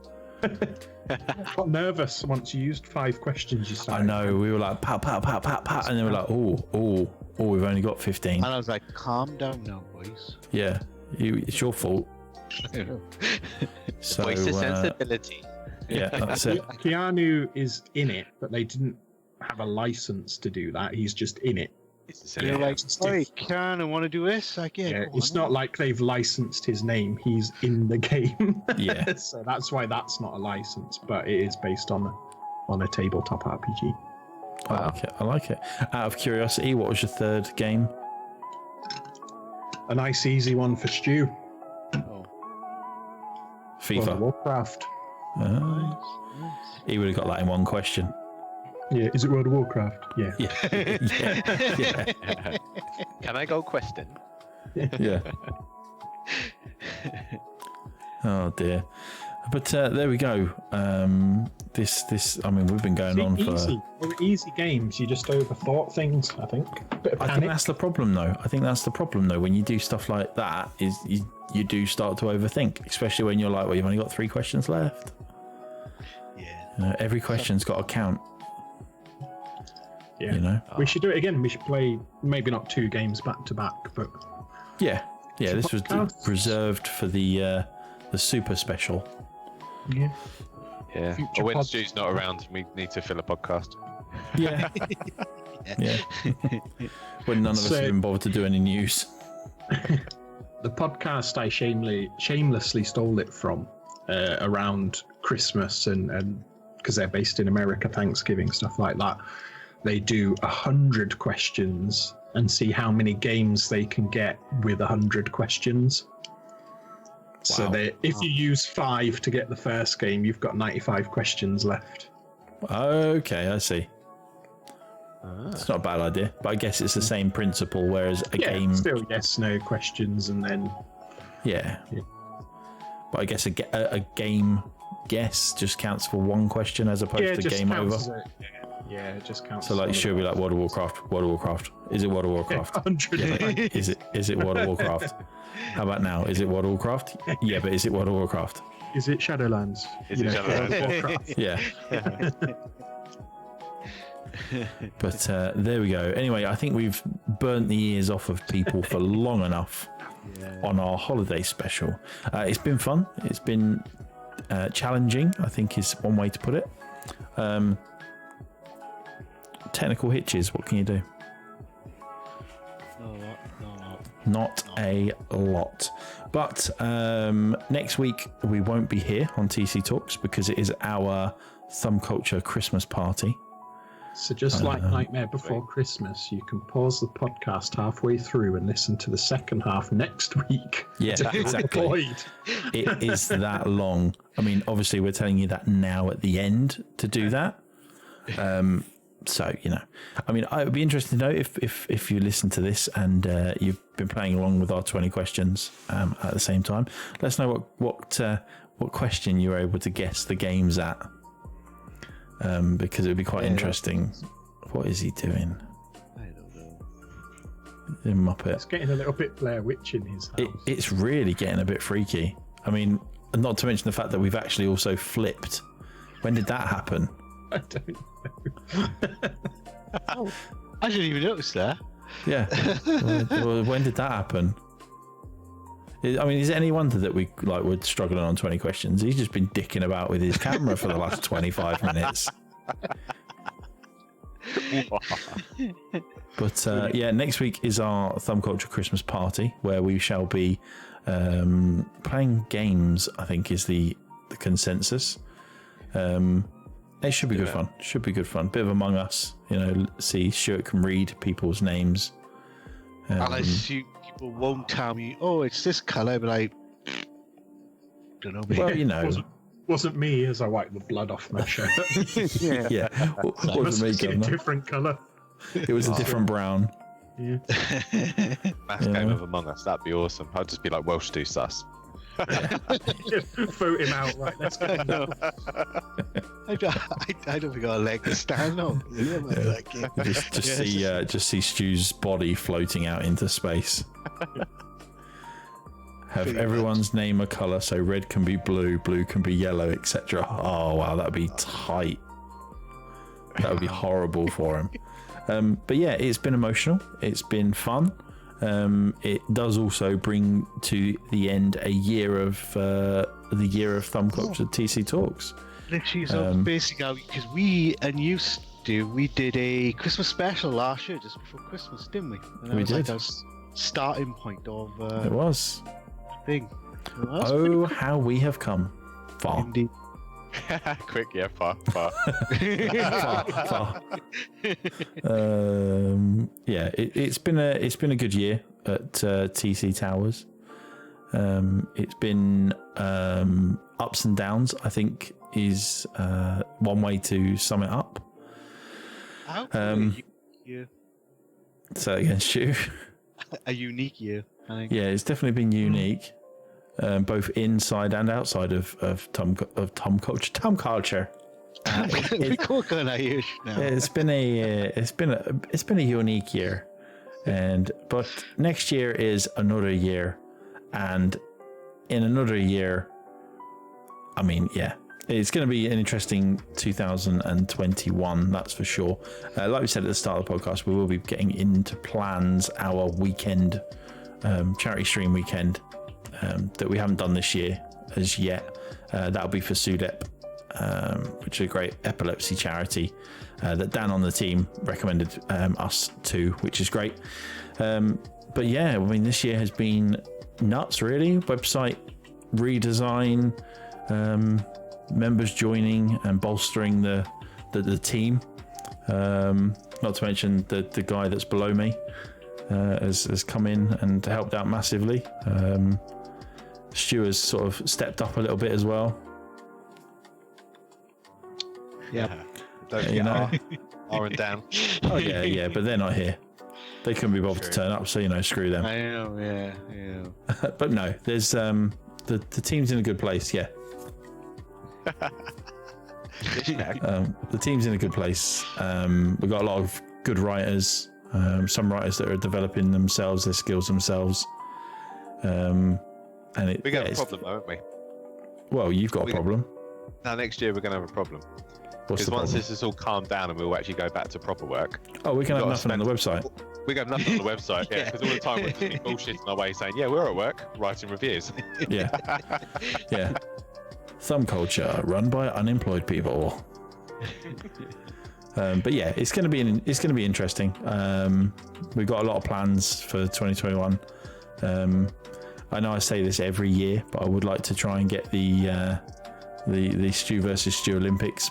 Got nervous once you used 5 questions. You I started. know, we were like, pat, pat, pat, pat, pat, and they were like, oh, we've only got 15. And I was like, calm down now, boys. Yeah, it's your fault. So, Voice of sensibility. yeah, that's it. Keanu is in it, but they didn't have a license to do that. He's just in it. You're like, hey, can I want to do this? Like, yeah, It's not like they've licensed his name. He's in the game. Yeah. So that's why that's not a license, but it is based on a tabletop RPG. I like it. Out of curiosity, what was your third game? A nice easy one for Stu. World of FIFA. Warcraft. He would have got that in one question. Yeah, is it World of Warcraft? Yeah. Yeah. Can I go question? Yeah. Oh dear. But there we go. This. I mean, we've been going on for. Easy. They were easy games. You just overthought things. I think. Bit of I panic. think that's the problem, though. When you do stuff like that, is you do start to overthink, especially when you're like, well, you've only got 3 questions left. Yeah. Every question's got to count. Yeah. You know. We should do it again. We should play maybe not 2 games back to back, but Yeah. This was podcasts. reserved for the super special. yeah. Yeah. Future Or when pod- Stu's not around, we need to fill a podcast. Yeah. Yeah. When none of us So- have been bothered to do any news. The podcast I shamelessly stole it from around Christmas and because they're based in America, Thanksgiving, stuff like that. They do 100 questions and see how many games they can get with 100 questions. So Wow. if you use 5 to get the first game, you've got 95 questions left. Okay, I see. It's not a bad idea, but I guess it's the same principle. Whereas a game, still yes/no questions, and then yeah. Yeah. But I guess a game guess just counts for 1 question as opposed it to just game counts over. as it just counts. So like, as she'll be like, World of Warcraft. Is it World of Warcraft? 100. Yeah, but is it World of Warcraft? How about now? Is it World of Warcraft? Yeah, but is it World of Warcraft? Is it Shadowlands? Is it Shadowlands? World of Warcraft. Yeah. But there we go. Anyway, I think we've burnt the ears off of people for long enough on our holiday special. It's been fun. It's been challenging, I think is one way to put it. Technical hitches, what can you do? Not a lot. But next week we won't be here on TC Talks because it is our Thumb Culture Christmas party. So just like Nightmare Before Christmas, you can pause the podcast halfway through and listen to the second half next week. Yeah, exactly. Avoid. It is that long. I mean, obviously we're telling you that now at the end to do that. So, I mean, it would be interesting to know if you listen to this and you've been playing along with our 20 questions at the same time. Let us know what question you were able to guess the games at, because it would be quite interesting. What is he doing? I don't know. The Muppet. It's getting a little bit Blair Witch in his house. It's really getting a bit freaky. I mean, not to mention the fact that we've actually also flipped. When did that happen? I don't know. Oh, I didn't even notice that. Yeah. Well, when did that happen? I mean, is it any wonder that we're struggling on 20 questions? He's just been dicking about with his camera for the last 25 minutes. But yeah, next week is our Thumb Culture Christmas party where we shall be playing games, I think is the consensus. It should be good fun. Should be good fun. Bit of Among Us, see Stuart can read people's names. And I assume people won't tell me, oh, it's this colour, but I don't know. Well, Wasn't me as I wiped the blood off my shirt. yeah. What was Must it, be a different colour. It was a different brown. Yeah. Mass game of Among Us. That'd be awesome. I'd just be like, Welsh do sus. Just vote him out. Right, let's go. I don't think I'll leg to stand on. Just see Stu's body floating out into space. Have everyone's name a colour, so red can be blue, blue can be yellow, etc. Oh wow, that'd be tight. That would be horrible for him. But yeah, it's been emotional. It's been fun. It does also bring to the end a year of the year of Thumb Culture TC Talks. Literally, so basically, because we did a Christmas special last year, just before Christmas, didn't we? And that We was did. Like our starting point of It was. thing. Well, that's Oh, how we have come far. indeed. Quick, yeah, far. Far. Yeah, it's been a good year at TC Towers. It's been ups and downs, I think, is one way to sum it up. How year? So again, Stu. A unique year, I think. Yeah, it's definitely been unique, both inside and outside of Tom culture. We call it Irish now. It's been a unique year, but next year is another year, and in another year, I mean, yeah, it's going to be an interesting 2021, that's for sure. Like we said at the start of the podcast, we will be getting into plans our weekend, charity stream weekend, that we haven't done this year as yet. That'll be for SUDEP, which is a great epilepsy charity that Dan on the team recommended us to, which is great. But yeah, I mean, this year has been nuts, really. Website redesign, members joining and bolstering the team. Not to mention the guy that's below me has come in and helped out massively. Stu has sort of stepped up a little bit as well. Yeah. Don't You know. R and Dan. Oh yeah, but they're not here. They couldn't be bothered to turn up, so screw them. I know, yeah. But no, there's the team's in a good place. Yeah, the team's in a good place. We've got a lot of good writers. Some writers that are developing themselves, their skills themselves. And We got a problem, though, haven't we? Well, you've got a problem. Now, next year we're going to have a problem. What's Because the once problem? this is all calmed down and we'll actually go back to proper work, Oh, we can have gotta nothing on the website. we got nothing on the website, yeah, because all the time we're just be bullshitting our way saying, yeah, we're at work, writing reviews. Yeah, yeah. Thumb culture run by unemployed people. But yeah, it's going to be interesting. We've got a lot of plans for 2021. I know I say this every year, but I would like to try and get the Stu versus Stu Olympics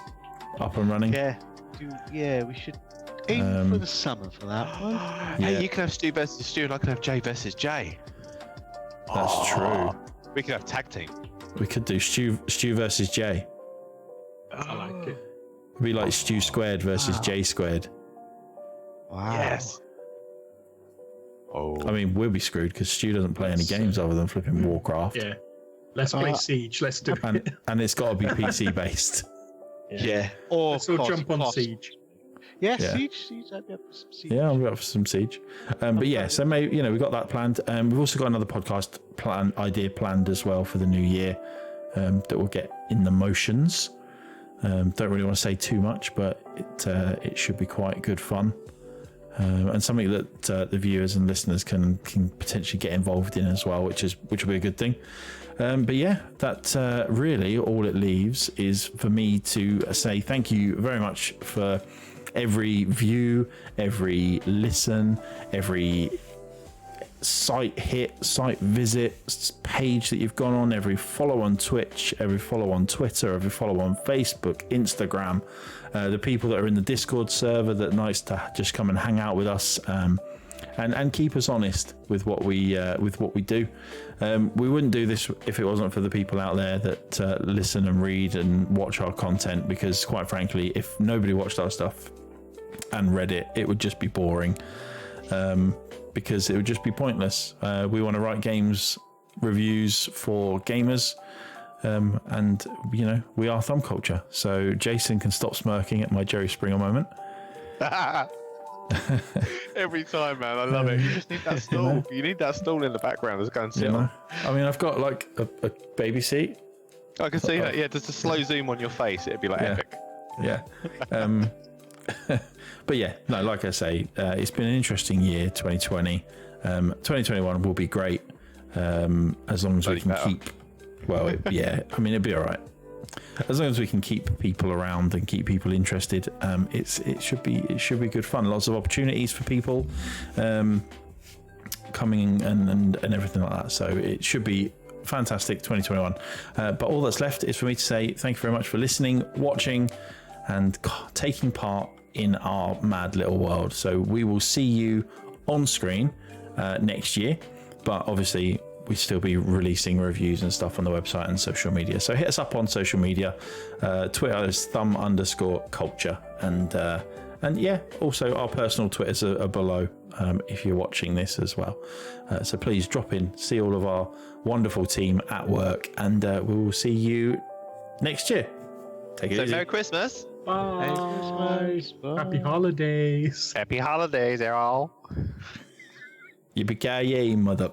up and running. Yeah, we should aim for the summer for that one. Yeah. Hey, you can have Stu versus Stu and I can have Jay versus Jay. That's true. We could have tag team. We could do Stu versus Jay. I like it. It'd be like Stu squared versus J squared. Wow. Yes. Oh. I mean, we'll be screwed because Stu doesn't play any games other than flipping Warcraft. Yeah. Let's play Siege. Let's do it. And it's got to be PC based. Yeah. Or Let's all jump on cost. Siege. Yeah, Yeah. Siege. I'd be up for some Siege. Yeah, I'm up for some Siege. But yeah, so maybe we've got that planned. We've also got another podcast idea planned as well for the new year that will get in the motions. Don't really want to say too much, but it should be quite good fun. And something that the viewers and listeners can potentially get involved in as well, which will be a good thing. But yeah, that really all it leaves is for me to say thank you very much for every view, every listen, every site visit, page that you've gone on, every follow on Twitch, every follow on Twitter, every follow on Facebook, Instagram, the people that are in the Discord server that nice to just come and hang out with us and keep us honest with what we do. We wouldn't do this if it wasn't for the people out there that listen and read and watch our content, because quite frankly, if nobody watched our stuff and read it, it would just be boring. Because it would just be pointless. We want to write games reviews for gamers, and we are Thumb Culture. So Jason can stop smirking at my Jerry Springer moment. Every time, man. I love it. You just need that stool. You need that stool in the background that's going to sit on. I mean, I've got like a baby seat. I can see that. Yeah, just a slow zoom on your face. It'd be like epic. Yeah. But yeah, no, like I say, it's been an interesting year, 2020. 2021 will be great as long as we can keep. Well, I mean, it'd be all right. As long as we can keep people around and keep people interested, it should be good fun. Lots of opportunities for people coming and everything like that. So it should be fantastic 2021. But all that's left is for me to say thank you very much for listening, watching, and taking part in our mad little world. So we will see you on screen next year, but obviously we still be releasing reviews and stuff on the website and social media. So hit us up on social media. Twitter is thumb_culture, and yeah, also our personal Twitters are below if you're watching this as well. So please drop in, see all of our wonderful team at work, and we will see you next year. Take it easy. Merry Christmas. Bye. Merry Christmas. Bye. Happy holidays. Happy holidays, all. Yippee-ki-yay, mother.